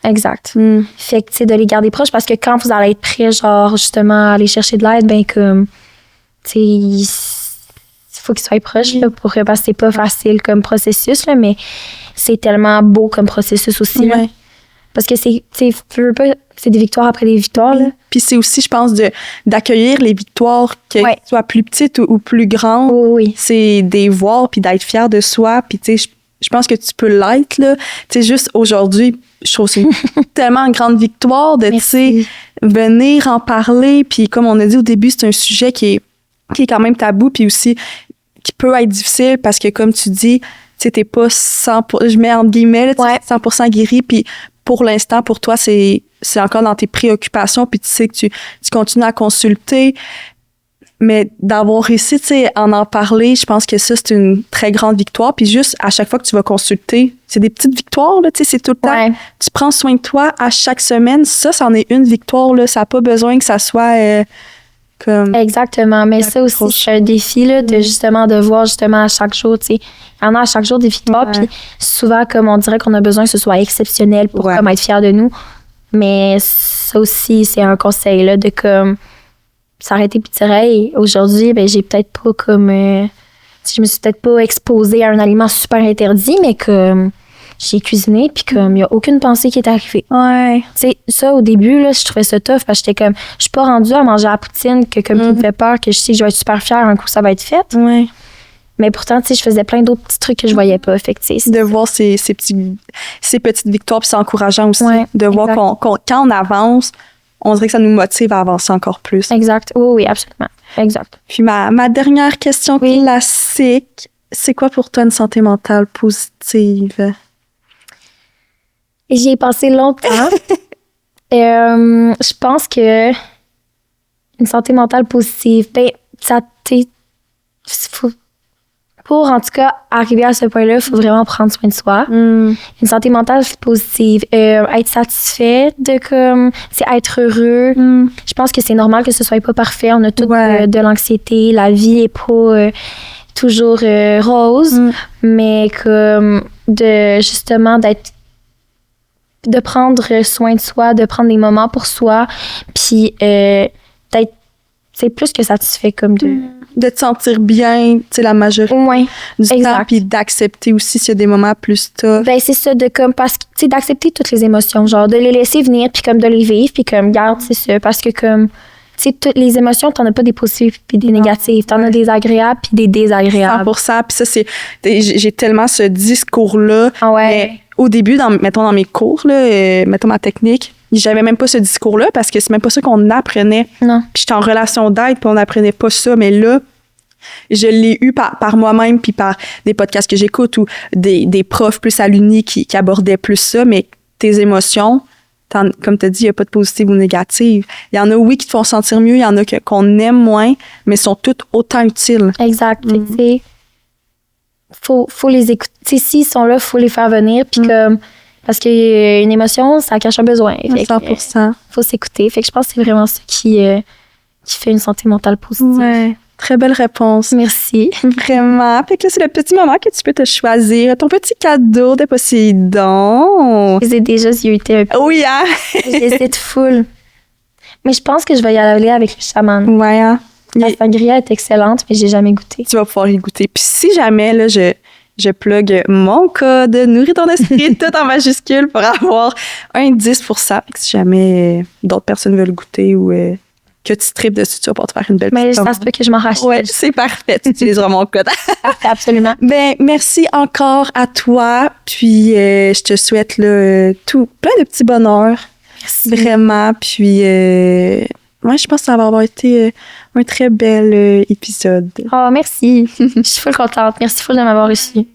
exact. Fait que, tu sais, de les garder proches parce que quand vous allez être prêts, genre, justement, à aller chercher de l'aide, ben, comme, tu sais, il faut qu'ils soient proches, là, parce que c'est pas facile comme processus, là, mais c'est tellement beau comme processus aussi, là. Parce que c'est des victoires après des victoires, là. Puis c'est aussi, je pense, d'accueillir les victoires, qu'elles soient plus petites ou plus grandes. Oui. C'est des voir puis d'être fier de soi. Puis tu sais, je pense que tu peux l'être, là. Tu sais, juste aujourd'hui, je trouve que c'est tellement une grande victoire de, tu sais, venir en parler. Puis comme on a dit au début, c'est un sujet qui est quand même tabou, puis aussi qui peut être difficile parce que, comme tu dis, tu sais, t'es pas 100%, je mets entre guillemets, là, 100% guéri, puis pour l'instant, pour toi, c'est encore dans tes préoccupations, puis tu sais que tu continues à consulter. Mais d'avoir réussi, tu sais, en parler, je pense que ça, c'est une très grande victoire. Puis juste, à chaque fois que tu vas consulter, c'est des petites victoires, là, tu sais, c'est tout le temps. Tu prends soin de toi à chaque semaine. Ça, c'en est une victoire, là. Ça n'a pas besoin que ça soit comme... Exactement. Mais ça aussi, c'est un défi, là, de justement, de voir justement à chaque jour, tu sais. Il y en a à chaque jour des victoires. Puis souvent, comme on dirait qu'on a besoin que ce soit exceptionnel pour comme être fier de nous. Mais ça aussi, c'est un conseil, là, de comme... s'arrêter puis dire hey, aujourd'hui ben j'ai peut-être pas comme je me suis peut-être pas exposée à un aliment super interdit mais comme j'ai cuisiné puis comme il y a aucune pensée qui est arrivée. Tu sais ça au début là je trouvais ça tough parce que j'étais comme je suis pas rendue à manger à la poutine que comme qui me fait peur que je sais que je vais être super fière un coup ça va être fait. Mais pourtant tu sais je faisais plein d'autres petits trucs que je voyais pas fait que tu sais de voir ces petites victoires puis c'est encourageant aussi de voir quand on avance. On dirait que ça nous motive à avancer encore plus. Exact. Oui, absolument. Exact. Puis ma dernière question classique, c'est quoi pour toi une santé mentale positive? J'y ai pensé longtemps. Je pense que une santé mentale positive, ben, ça pour, en tout cas, arriver à ce point-là, il faut vraiment prendre soin de soi. Une santé mentale positive, être satisfait de comme, c'est être heureux. Je pense que c'est normal que ce soit pas parfait. On a tout de l'anxiété. La vie est pas toujours rose. Mais comme, justement, de prendre soin de soi, de prendre des moments pour soi. Puis, d'être, c'est plus que satisfait comme de te sentir bien, tu sais, la majorité du temps, puis d'accepter aussi s'il y a des moments plus tough. Ben, c'est ça, de comme, parce que, tu sais, d'accepter toutes les émotions, genre, de les laisser venir, puis comme de les vivre, puis comme, garde, c'est ça, parce que comme, tu sais, toutes les émotions, t'en as pas des positives puis des négatives, t'en as des agréables puis des désagréables. 100%, puis ça, c'est, j'ai tellement ce discours-là. Mais au début, mettons dans mes cours, là, mettons ma technique, j'avais même pas ce discours-là parce que c'est même pas ça qu'on apprenait. Non. Puis j'étais en relation d'aide, puis on apprenait pas ça. Mais là, je l'ai eu par moi-même, puis par des podcasts que j'écoute ou des profs plus à l'uni qui abordaient plus ça. Mais tes émotions, comme tu as dit, il n'y a pas de positives ou négatives. Il y en a, oui, qui te font sentir mieux, il y en a qu'on aime moins, mais sont toutes autant utiles. Exact. Tu sais, faut les écouter. Tu sais, s'ils sont là, il faut les faire venir, puis comme... Parce qu'une émotion, ça cache un besoin. 100%. Faut s'écouter. Fait que je pense que c'est vraiment ça qui fait une santé mentale positive. Ouais. Très belle réponse. Merci. Vraiment. Fait que là, c'est le petit moment que tu peux te choisir. Ton petit cadeau de Poséidon. Je les ai déjà ziotés un peu. Oui, hein? Je les ai full. Mais je pense que je vais y aller avec le chaman. Ouais, hein? La sangria est excellente, mais j'ai jamais goûté. Tu vas pouvoir y goûter. Puis si jamais, là, je plug mon code Nourris ton esprit tout en majuscule pour avoir un 10%. Si jamais d'autres personnes veulent goûter ou que tu tripes dessus, tu vas pouvoir te faire une belle petite. Mais ça se peut que je m'en rachète. Ouais, c'est parfait. Tu utiliseras mon code. Parfait, absolument. Ben, merci encore à toi. Puis, je te souhaite là, plein de petits bonheurs. Merci. Vraiment. Puis, moi, je pense que ça va avoir été un très bel épisode. Oh, merci. Je suis full contente. Merci full de m'avoir reçue.